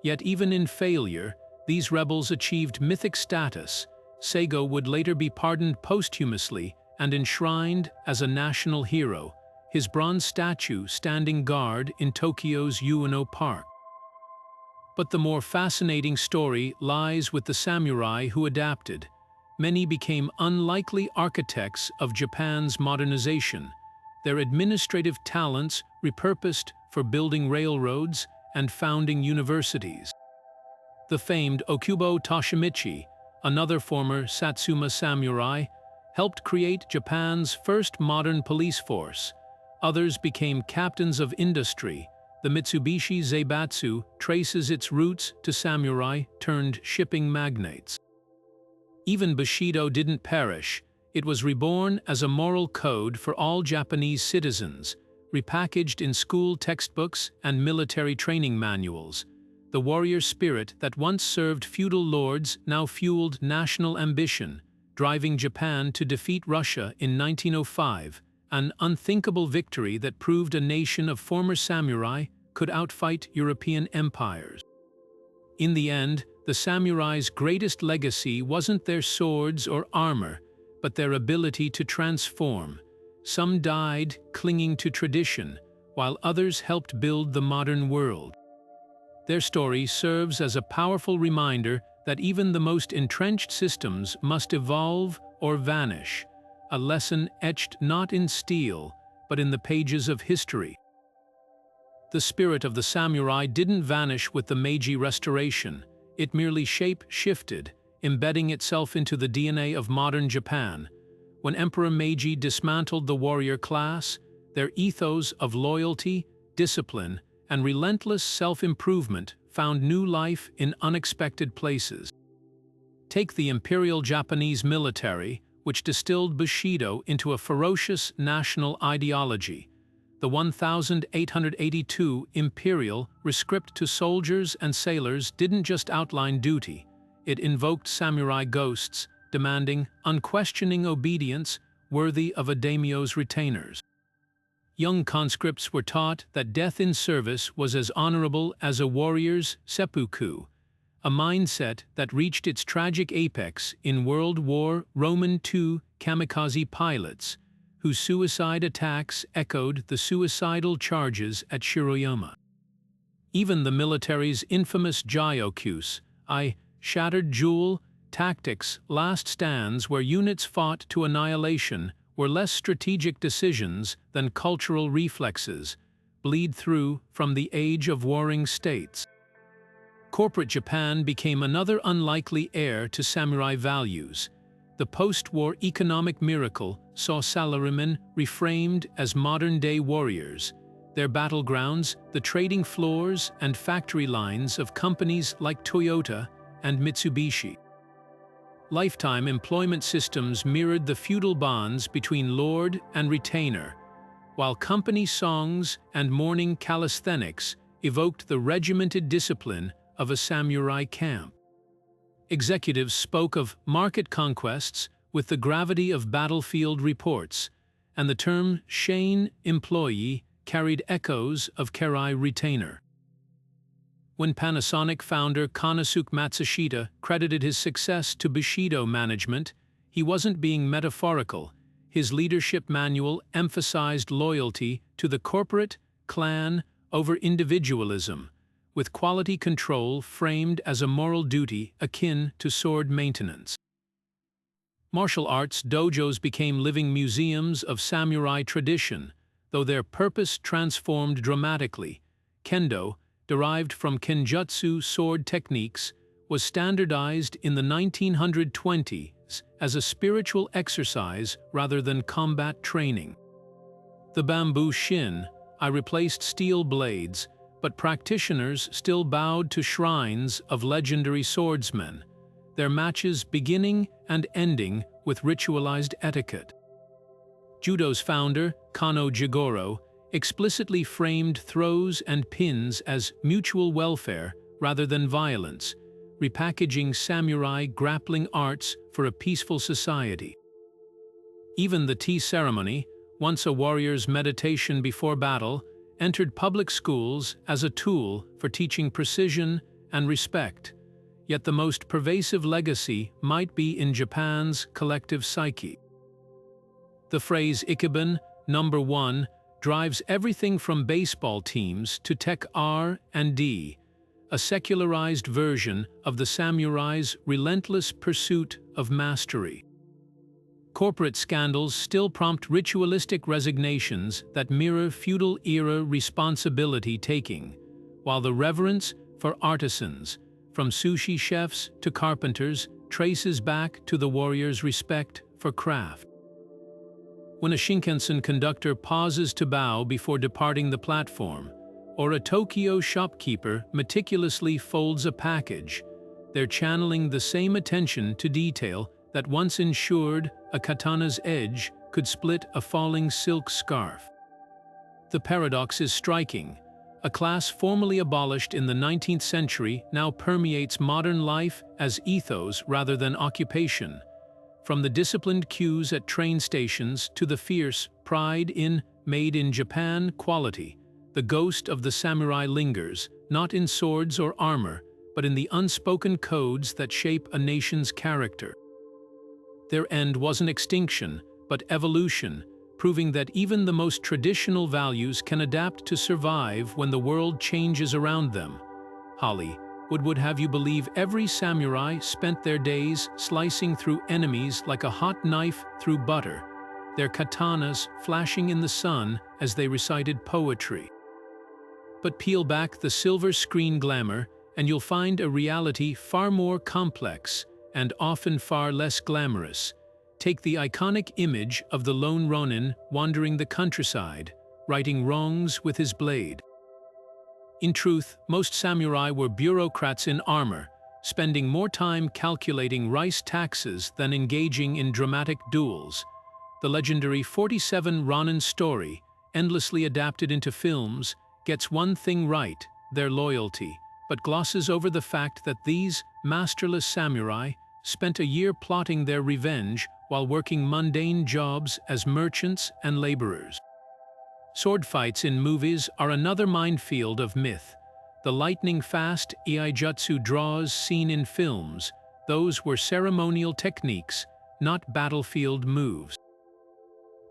Yet even in failure, these rebels achieved mythic status. Seigo would later be pardoned posthumously and enshrined as a national hero, his bronze statue standing guard in Tokyo's Ueno Park. But the more fascinating story lies with the samurai who adapted. Many became unlikely architects of Japan's modernization, their administrative talents repurposed for building railroads and founding universities. The famed Okubo Toshimichi, another former Satsuma samurai, helped create Japan's first modern police force. Others became captains of industry. The Mitsubishi Zaibatsu traces its roots to samurai turned shipping magnates. Even Bushido didn't perish. It was reborn as a moral code for all Japanese citizens, repackaged in school textbooks and military training manuals. The warrior spirit that once served feudal lords now fueled national ambition, driving Japan to defeat Russia in 1905, an unthinkable victory that proved a nation of former samurai could outfight European empires. In the end, the samurai's greatest legacy wasn't their swords or armor, but their ability to transform. Some died clinging to tradition, while others helped build the modern world. Their story serves as a powerful reminder that even the most entrenched systems must evolve or vanish, a lesson etched not in steel, but in the pages of history. The spirit of the samurai didn't vanish with the Meiji Restoration. It merely shape-shifted, embedding itself into the DNA of modern Japan. When Emperor Meiji dismantled the warrior class, their ethos of loyalty, discipline, and relentless self-improvement found new life in unexpected places. Take the Imperial Japanese military, which distilled Bushido into a ferocious national ideology. The 1882 imperial rescript to soldiers and sailors didn't just outline duty, it invoked samurai ghosts, demanding unquestioning obedience worthy of a daimyo's retainers. Young conscripts were taught that death in service was as honorable as a warrior's seppuku, a mindset that reached its tragic apex in World War II kamikaze pilots, whose suicide attacks echoed the suicidal charges at Shiroyama. Even the military's infamous Gyokuse, shattered jewel, tactics, last stands where units fought to annihilation were less strategic decisions than cultural reflexes, bleed through from the age of warring states. Corporate Japan became another unlikely heir to samurai values. The post-war economic miracle saw salarymen reframed as modern-day warriors, their battlegrounds the trading floors and factory lines of companies like Toyota and Mitsubishi. Lifetime employment systems mirrored the feudal bonds between lord and retainer, while company songs and morning calisthenics evoked the regimented discipline of a samurai camp. Executives spoke of market conquests with the gravity of battlefield reports, and the term Shein employee carried echoes of Keirai retainer. When Panasonic founder Konosuke Matsushita credited his success to Bushido management, he wasn't being metaphorical. His leadership manual emphasized loyalty to the corporate clan over individualism, with quality control framed as a moral duty akin to sword maintenance. Martial arts dojos became living museums of samurai tradition, though their purpose transformed dramatically. Kendo, derived from kenjutsu sword techniques, was standardized in the 1920s as a spiritual exercise rather than combat training. The bamboo shin, replaced steel blades, but practitioners still bowed to shrines of legendary swordsmen, their matches beginning and ending with ritualized etiquette. Judo's founder, Kano Jigoro, explicitly framed throws and pins as mutual welfare rather than violence, repackaging samurai grappling arts for a peaceful society. Even the tea ceremony, once a warrior's meditation before battle, entered public schools as a tool for teaching precision and respect, yet the most pervasive legacy might be in Japan's collective psyche. The phrase Ikiban, number one, drives everything from baseball teams to tech R&D, a secularized version of the samurai's relentless pursuit of mastery. Corporate scandals still prompt ritualistic resignations that mirror feudal-era responsibility-taking, while the reverence for artisans, from sushi chefs to carpenters, traces back to the warrior's respect for craft. When a Shinkansen conductor pauses to bow before departing the platform, or a Tokyo shopkeeper meticulously folds a package, they're channeling the same attention to detail that once ensured a katana's edge could split a falling silk scarf. The paradox is striking. A class formerly abolished in the 19th century now permeates modern life as ethos rather than occupation. From the disciplined queues at train stations to the fierce pride in made in Japan quality, the ghost of the samurai lingers, not in swords or armor, but in the unspoken codes that shape a nation's character. Their end wasn't extinction, but evolution, proving that even the most traditional values can adapt to survive when the world changes around them. Hollywood would have you believe every samurai spent their days slicing through enemies like a hot knife through butter, their katanas flashing in the sun as they recited poetry. But peel back the silver screen glamour, and you'll find a reality far more complex and often far less glamorous. Take the iconic image of the lone ronin wandering the countryside, righting wrongs with his blade. In truth, most samurai were bureaucrats in armor, spending more time calculating rice taxes than engaging in dramatic duels. The legendary 47 Ronin story, endlessly adapted into films, gets one thing right, their loyalty, but glosses over the fact that these masterless samurai spent a year plotting their revenge while working mundane jobs as merchants and laborers. Sword fights in movies are another minefield of myth. The lightning-fast iaijutsu draws seen in films, those were ceremonial techniques, not battlefield moves.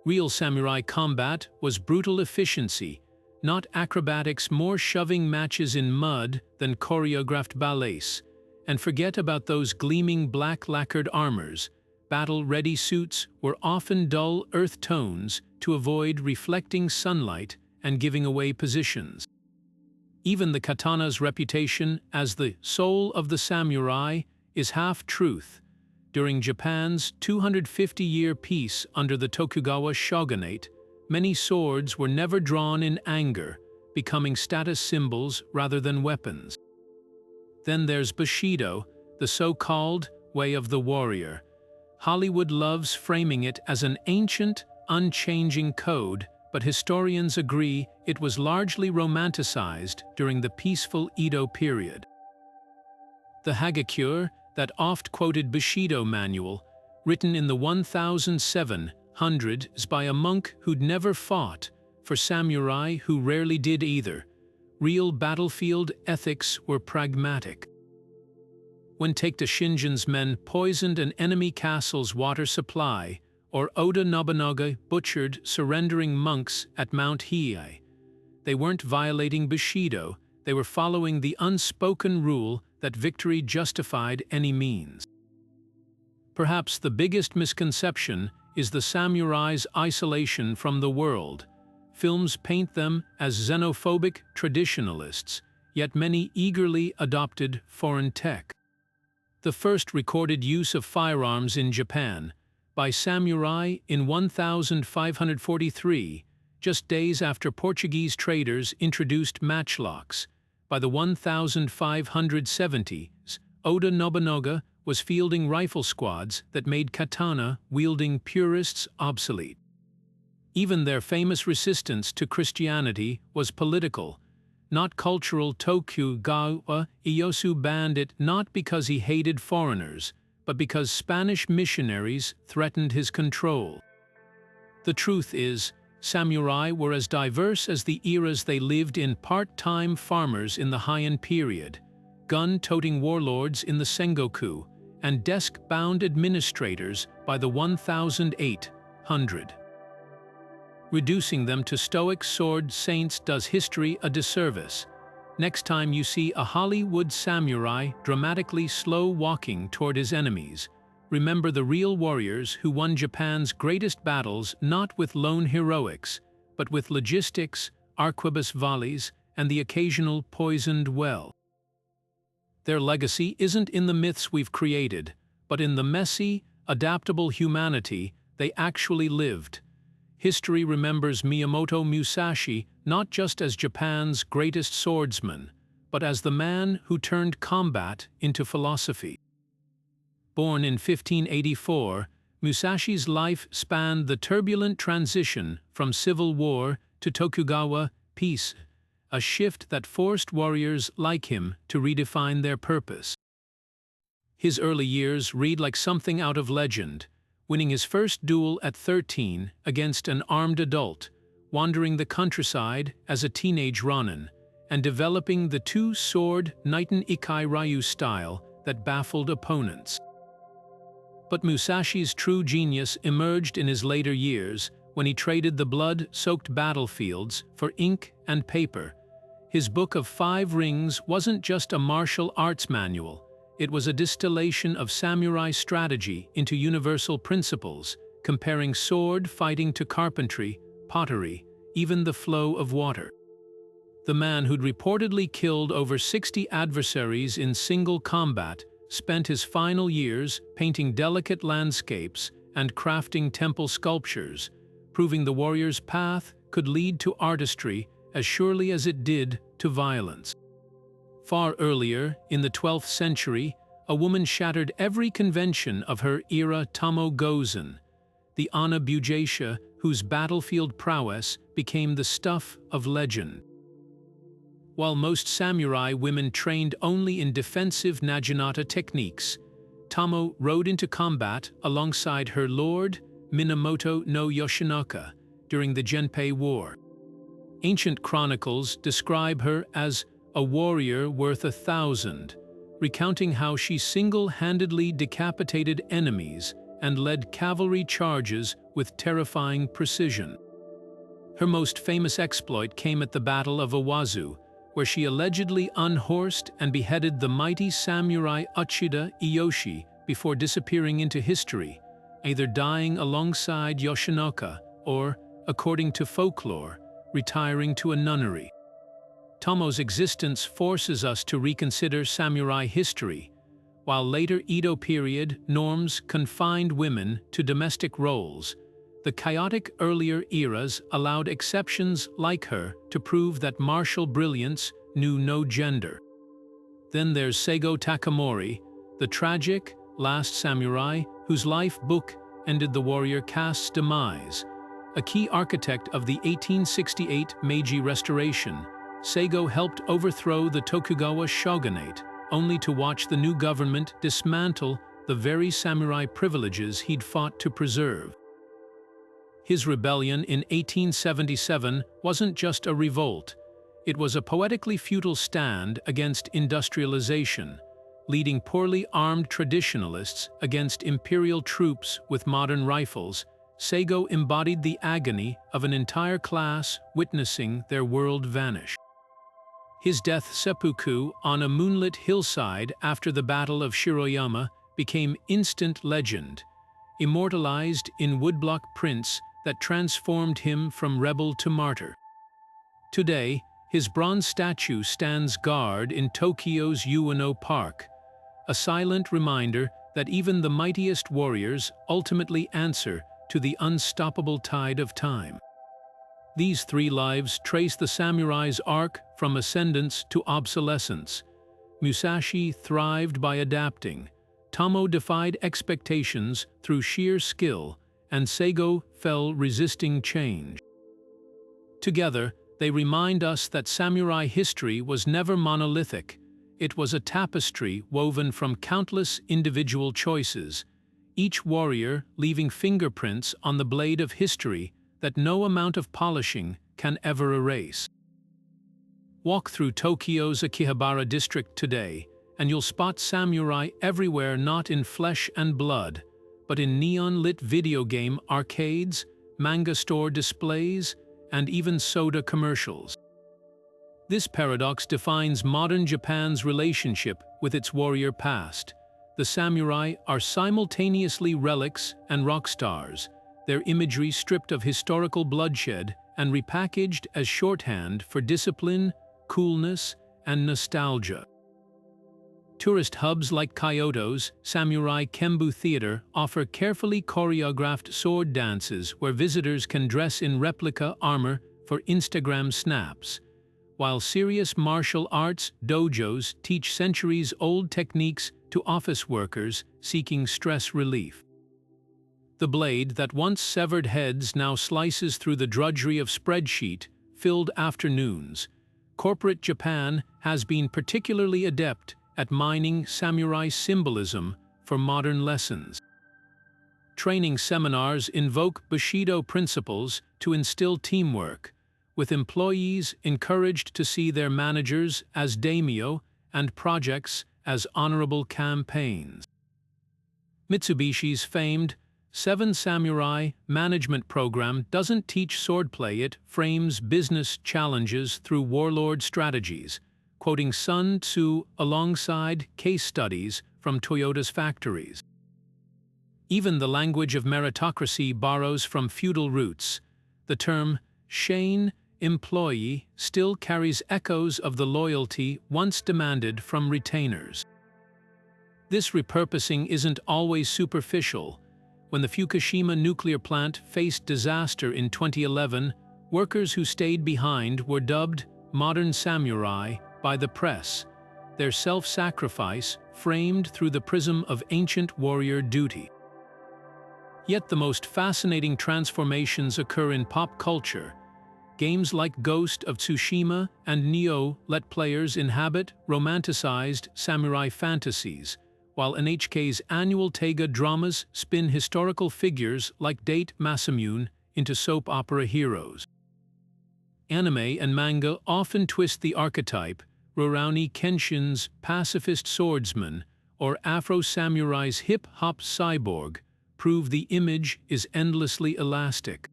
Real samurai combat was brutal efficiency, not acrobatics, more shoving matches in mud than choreographed ballets. And forget about those gleaming black lacquered armors. Battle-ready suits were often dull earth tones to avoid reflecting sunlight and giving away positions. Even the katana's reputation as the soul of the samurai is half-truth. During Japan's 250-year peace under the Tokugawa Shogunate, many swords were never drawn in anger, becoming status symbols rather than weapons. Then there's Bushido, the so-called way of the warrior. Hollywood loves framing it as an ancient, unchanging code, but historians agree it was largely romanticized during the peaceful Edo period. The Hagakure, that oft-quoted Bushido manual, written in the 1700s by a monk who'd never fought, for samurai who rarely did either. Real battlefield ethics were pragmatic. When Taika Shingen's men poisoned an enemy castle's water supply, or Oda Nobunaga butchered surrendering monks at Mount Hiei, they weren't violating Bushido, they were following the unspoken rule that victory justified any means. Perhaps the biggest misconception is the samurai's isolation from the world. Films paint them as xenophobic traditionalists, yet many eagerly adopted foreign tech. The first recorded use of firearms in Japan, by samurai in 1543, just days after Portuguese traders introduced matchlocks. By the 1570s, Oda Nobunaga was fielding rifle squads that made katana-wielding purists obsolete. Even their famous resistance to Christianity was political, not cultural. Tokugawa Ieyasu banned it not because he hated foreigners, but because Spanish missionaries threatened his control. The truth is, samurai were as diverse as the eras they lived in: part-time farmers in the Heian period, gun-toting warlords in the Sengoku, and desk-bound administrators by the 1800s. Reducing them to stoic sword saints does history a disservice. Next time you see a Hollywood samurai dramatically slow-walking toward his enemies, remember the real warriors who won Japan's greatest battles not with lone heroics, but with logistics, arquebus volleys, and the occasional poisoned well. Their legacy isn't in the myths we've created, but in the messy, adaptable humanity they actually lived. History remembers Miyamoto Musashi not just as Japan's greatest swordsman, but as the man who turned combat into philosophy. Born in 1584, Musashi's life spanned the turbulent transition from civil war to Tokugawa peace, a shift that forced warriors like him to redefine their purpose. His early years read like something out of legend, winning his first duel at 13 against an armed adult, wandering the countryside as a teenage ronin, and developing the two-sword Niton Ikai Ryu style that baffled opponents. But Musashi's true genius emerged in his later years when he traded the blood-soaked battlefields for ink and paper. His Book of 5 Rings wasn't just a martial arts manual. It was a distillation of samurai strategy into universal principles, comparing sword fighting to carpentry, pottery, even the flow of water. The man who'd reportedly killed over 60 adversaries in single combat spent his final years painting delicate landscapes and crafting temple sculptures, proving the warrior's path could lead to artistry as surely as it did to violence. Far earlier, in the 12th century, a woman shattered every convention of her era: Tomo Gozen, the Ana Bugeisha whose battlefield prowess became the stuff of legend. While most samurai women trained only in defensive naginata techniques, Tomo rode into combat alongside her lord, Minamoto no Yoshinaka, during the Genpei War. Ancient chronicles describe her as a warrior worth 1,000, recounting how she single-handedly decapitated enemies and led cavalry charges with terrifying precision. Her most famous exploit came at the Battle of Owazu, where she allegedly unhorsed and beheaded the mighty samurai Uchida Iyoshi before disappearing into history, either dying alongside Yoshinoka or, according to folklore, retiring to a nunnery. Tomo's existence forces us to reconsider samurai history. While later Edo period norms confined women to domestic roles, the chaotic earlier eras allowed exceptions like her to prove that martial brilliance knew no gender. Then there's Seigo Takamori, the tragic last samurai whose life book ended the warrior caste's demise. A key architect of the 1868 Meiji Restoration, Seigo helped overthrow the Tokugawa Shogunate, only to watch the new government dismantle the very samurai privileges he'd fought to preserve. His rebellion in 1877 wasn't just a revolt, it was a poetically futile stand against industrialization, leading poorly armed traditionalists against imperial troops with modern rifles. Seigo embodied the agony of an entire class witnessing their world vanish. His death seppuku on a moonlit hillside after the Battle of Shiroyama became instant legend, immortalized in woodblock prints that transformed him from rebel to martyr. Today, his bronze statue stands guard in Tokyo's Ueno Park, a silent reminder that even the mightiest warriors ultimately answer to the unstoppable tide of time. These three lives trace the samurai's arc from ascendance to obsolescence. Musashi thrived by adapting, Tomo defied expectations through sheer skill, and Seigo fell resisting change. Together, they remind us that samurai history was never monolithic. It was a tapestry woven from countless individual choices, each warrior leaving fingerprints on the blade of history that no amount of polishing can ever erase. Walk through Tokyo's Akihabara district today, and you'll spot samurai everywhere, not in flesh and blood, but in neon-lit video game arcades, manga store displays, and even soda commercials. This paradox defines modern Japan's relationship with its warrior past. The samurai are simultaneously relics and rock stars, their imagery stripped of historical bloodshed and repackaged as shorthand for discipline, coolness, and nostalgia. Tourist hubs like Kyoto's Samurai Kembu Theater offer carefully choreographed sword dances where visitors can dress in replica armor for Instagram snaps, while serious martial arts dojos teach centuries-old techniques to office workers seeking stress relief. The blade that once severed heads now slices through the drudgery of spreadsheet-filled afternoons. Corporate Japan has been particularly adept at mining samurai symbolism for modern lessons. Training seminars invoke Bushido principles to instill teamwork, with employees encouraged to see their managers as daimyo and projects as honorable campaigns. Mitsubishi's famed Seven Samurai management program doesn't teach swordplay, it frames business challenges through warlord strategies, quoting Sun Tzu alongside case studies from Toyota's factories. Even the language of meritocracy borrows from feudal roots. The term "shain" employee still carries echoes of the loyalty once demanded from retainers. This repurposing isn't always superficial. When the Fukushima nuclear plant faced disaster in 2011, workers who stayed behind were dubbed modern samurai by the press, their self-sacrifice framed through the prism of ancient warrior duty. Yet the most fascinating transformations occur in pop culture. Games like Ghost of Tsushima and Nioh let players inhabit romanticized samurai fantasies, while NHK's annual Taiga dramas spin historical figures like Date Masamune into soap opera heroes. Anime and manga often twist the archetype, Rurouni Kenshin's pacifist swordsman, or Afro-samurai's hip-hop cyborg, prove the image is endlessly elastic.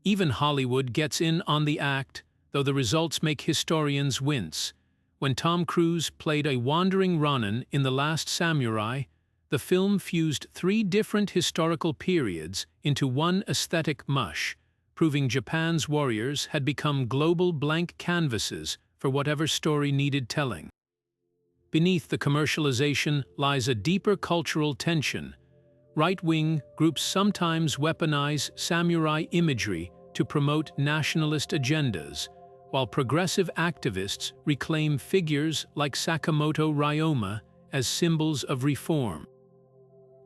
Even Hollywood gets in on the act, though the results make historians wince. When Tom Cruise played a wandering Ronin in The Last Samurai, the film fused 3 different historical periods into one aesthetic mush, proving Japan's warriors had become global blank canvases for whatever story needed telling. Beneath the commercialization lies a deeper cultural tension. Right-wing groups sometimes weaponize samurai imagery to promote nationalist agendas, while progressive activists reclaim figures like Sakamoto Ryoma as symbols of reform.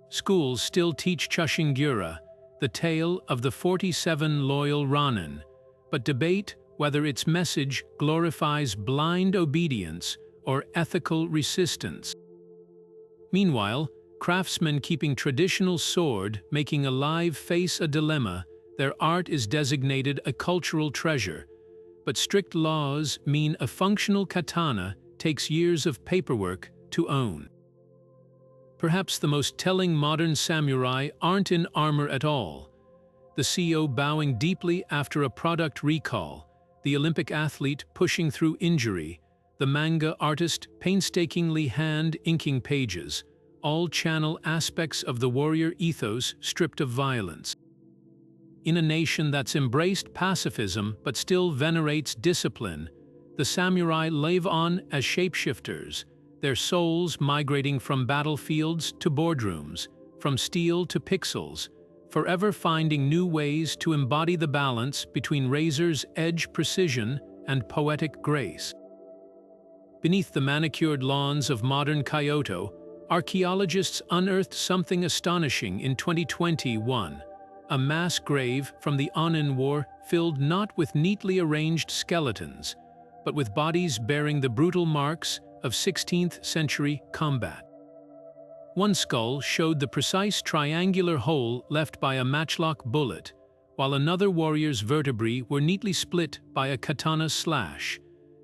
Schools still teach Chushingura, the tale of the 47 loyal Ronin, but debate whether its message glorifies blind obedience or ethical resistance. Meanwhile, craftsmen keeping traditional sword making a live face a dilemma. Their art is designated a cultural treasure, but strict laws mean a functional katana takes years of paperwork to own. Perhaps the most telling modern samurai aren't in armor at all. The CEO bowing deeply after a product recall, the Olympic athlete pushing through injury, the manga artist painstakingly hand-inking pages, all channel aspects of the warrior ethos stripped of violence. In a nation that's embraced pacifism but still venerates discipline, the samurai live on as shapeshifters, their souls migrating from battlefields to boardrooms, from steel to pixels, forever finding new ways to embody the balance between razor's edge precision and poetic grace. Beneath the manicured lawns of modern Kyoto, archaeologists unearthed something astonishing in 2021, a mass grave from the Onin War filled not with neatly arranged skeletons, but with bodies bearing the brutal marks of 16th century combat. One skull showed the precise triangular hole left by a matchlock bullet, while another warrior's vertebrae were neatly split by a katana slash.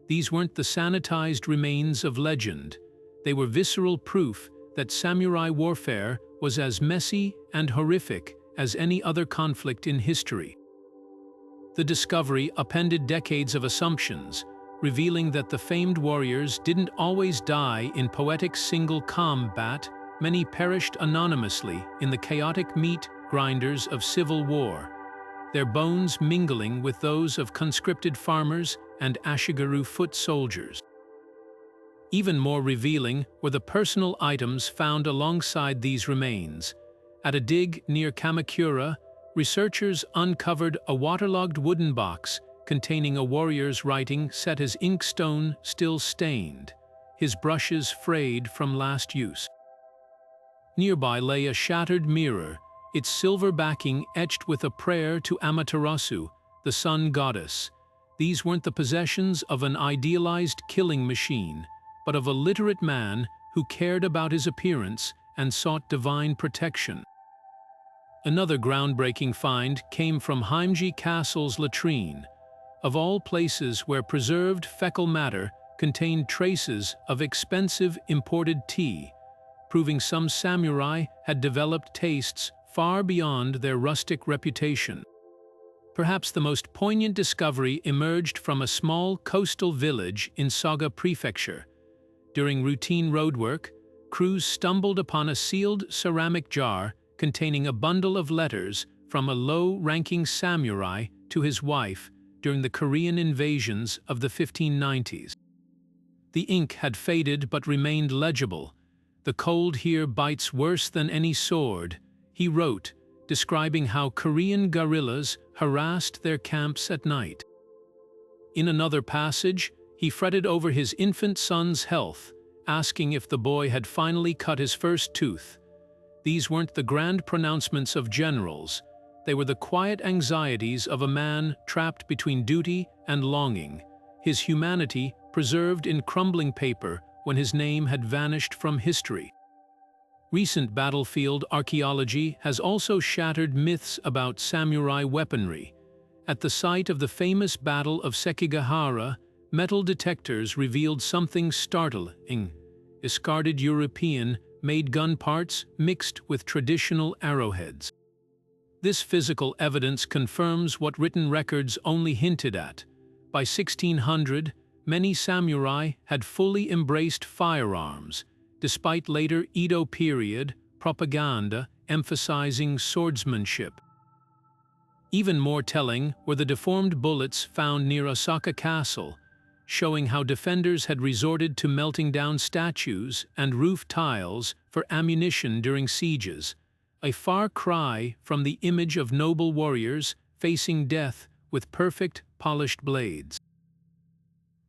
These weren't the sanitized remains of legend. They were visceral proof that samurai warfare was as messy and horrific as any other conflict in history. The discovery upended decades of assumptions, revealing that the famed warriors didn't always die in poetic single combat. Many perished anonymously in the chaotic meat grinders of civil war, their bones mingling with those of conscripted farmers and Ashigaru foot soldiers. Even more revealing were the personal items found alongside these remains. At a dig near Kamakura, researchers uncovered a waterlogged wooden box containing a warrior's writing set as inkstone still stained, his brushes frayed from last use. Nearby lay a shattered mirror, its silver backing etched with a prayer to Amaterasu, the sun goddess. These weren't the possessions of an idealized killing machine, but of a literate man who cared about his appearance and sought divine protection. Another groundbreaking find came from Heimji Castle's latrine, of all places where preserved fecal matter contained traces of expensive imported tea, proving some samurai had developed tastes far beyond their rustic reputation. Perhaps the most poignant discovery emerged from a small coastal village in Saga Prefecture. During routine roadwork, crews stumbled upon a sealed ceramic jar containing a bundle of letters from a low-ranking samurai to his wife during the Korean invasions of the 1590s. The ink had faded but remained legible. "The cold here bites worse than any sword," he wrote, describing how Korean guerrillas harassed their camps at night. In another passage, he fretted over his infant son's health, asking if the boy had finally cut his first tooth. These weren't the grand pronouncements of generals. They were the quiet anxieties of a man trapped between duty and longing, his humanity preserved in crumbling paper when his name had vanished from history. Recent battlefield archaeology has also shattered myths about samurai weaponry. At the site of the famous Battle of Sekigahara, metal detectors revealed something startling: discarded European-made gun parts mixed with traditional arrowheads. This physical evidence confirms what written records only hinted at. By 1600, many samurai had fully embraced firearms, despite later Edo period propaganda emphasizing swordsmanship. Even more telling were the deformed bullets found near Osaka Castle, showing how defenders had resorted to melting down statues and roof tiles for ammunition during sieges, a far cry from the image of noble warriors facing death with perfect, polished blades.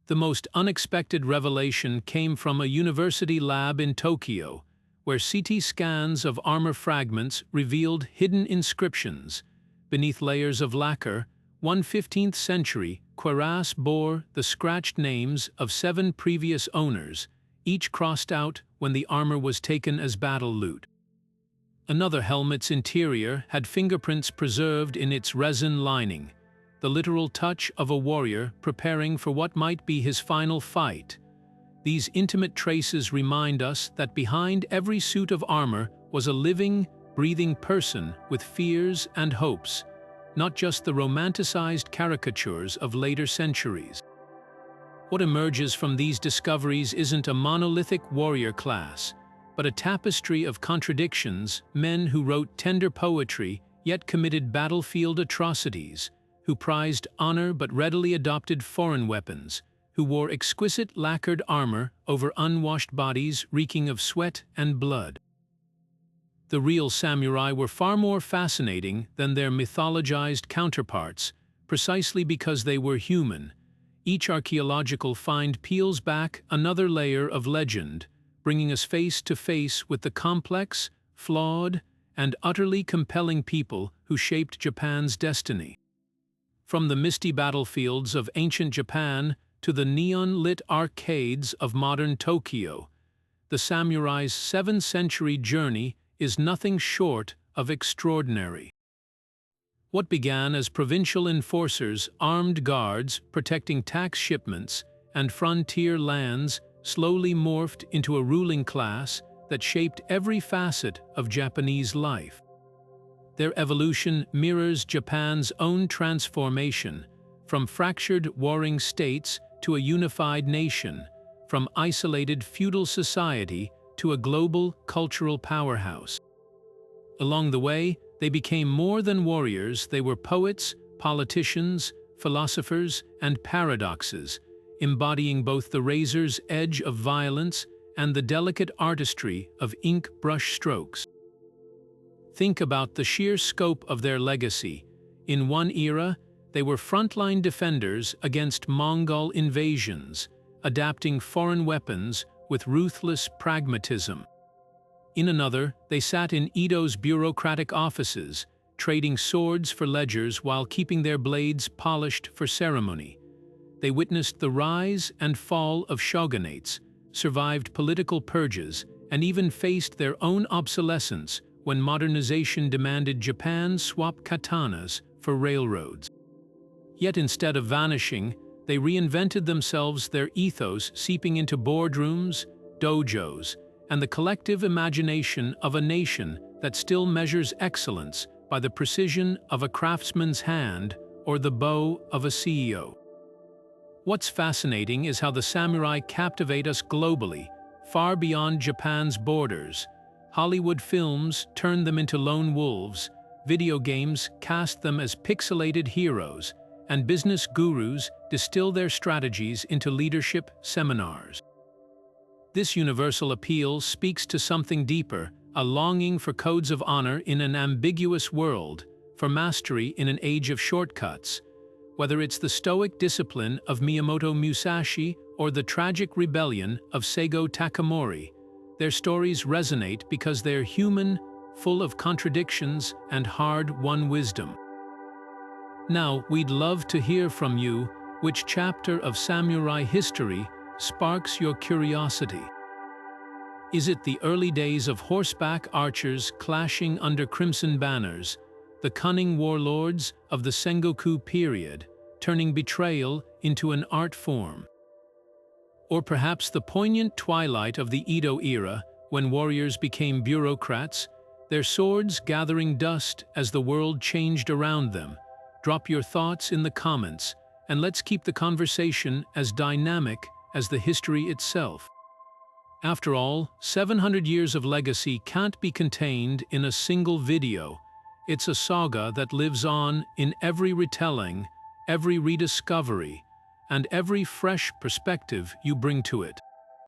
The most unexpected revelation came from a university lab in Tokyo, where CT scans of armor fragments revealed hidden inscriptions. Beneath layers of lacquer, one 15th century cuirass bore the scratched names of 7 previous owners, each crossed out when the armor was taken as battle loot. Another helmet's interior had fingerprints preserved in its resin lining, the literal touch of a warrior preparing for what might be his final fight. These intimate traces remind us that behind every suit of armor was a living, breathing person with fears and hopes, not just the romanticized caricatures of later centuries. What emerges from these discoveries isn't a monolithic warrior class, but a tapestry of contradictions, men who wrote tender poetry yet committed battlefield atrocities, who prized honor but readily adopted foreign weapons, who wore exquisite lacquered armor over unwashed bodies reeking of sweat and blood. The real samurai were far more fascinating than their mythologized counterparts, precisely because they were human. Each archaeological find peels back another layer of legend, bringing us face to face with the complex, flawed, and utterly compelling people who shaped Japan's destiny. From the misty battlefields of ancient Japan to the neon-lit arcades of modern Tokyo, the samurai's 7th-century journey is nothing short of extraordinary. What began as provincial enforcers, armed guards protecting tax shipments and frontier lands slowly morphed into a ruling class that shaped every facet of Japanese life. Their evolution mirrors Japan's own transformation, from fractured warring states to a unified nation, from isolated feudal society to a global cultural powerhouse. Along the way, they became more than warriors. They were poets, politicians, philosophers, and paradoxes, embodying both the razor's edge of violence and the delicate artistry of ink brush strokes. Think about the sheer scope of their legacy. In one era, they were frontline defenders against Mongol invasions, adapting foreign weapons with ruthless pragmatism. In another, they sat in Edo's bureaucratic offices, trading swords for ledgers while keeping their blades polished for ceremony. They witnessed the rise and fall of shogunates, survived political purges, and even faced their own obsolescence when modernization demanded Japan swap katanas for railroads. Yet instead of vanishing, they reinvented themselves, their ethos seeping into boardrooms, dojos, and the collective imagination of a nation that still measures excellence by the precision of a craftsman's hand or the bow of a CEO. What's fascinating is how the samurai captivate us globally, far beyond Japan's borders. Hollywood films turn them into lone wolves, video games cast them as pixelated heroes, and business gurus distill their strategies into leadership seminars. This universal appeal speaks to something deeper, a longing for codes of honor in an ambiguous world, for mastery in an age of shortcuts. Whether it's the stoic discipline of Miyamoto Musashi or the tragic rebellion of Seigo Takamori, their stories resonate because they're human, full of contradictions and hard-won wisdom. Now, we'd love to hear from you. Which chapter of samurai history sparks your curiosity? Is it the early days of horseback archers clashing under crimson banners, the cunning warlords of the Sengoku period, turning betrayal into an art form? Or perhaps the poignant twilight of the Edo era, when warriors became bureaucrats, their swords gathering dust as the world changed around them. Drop your thoughts in the comments, and let's keep the conversation as dynamic as the history itself. After all, 700 years of legacy can't be contained in a single video. It's a saga that lives on in every retelling, every rediscovery, and every fresh perspective you bring to it.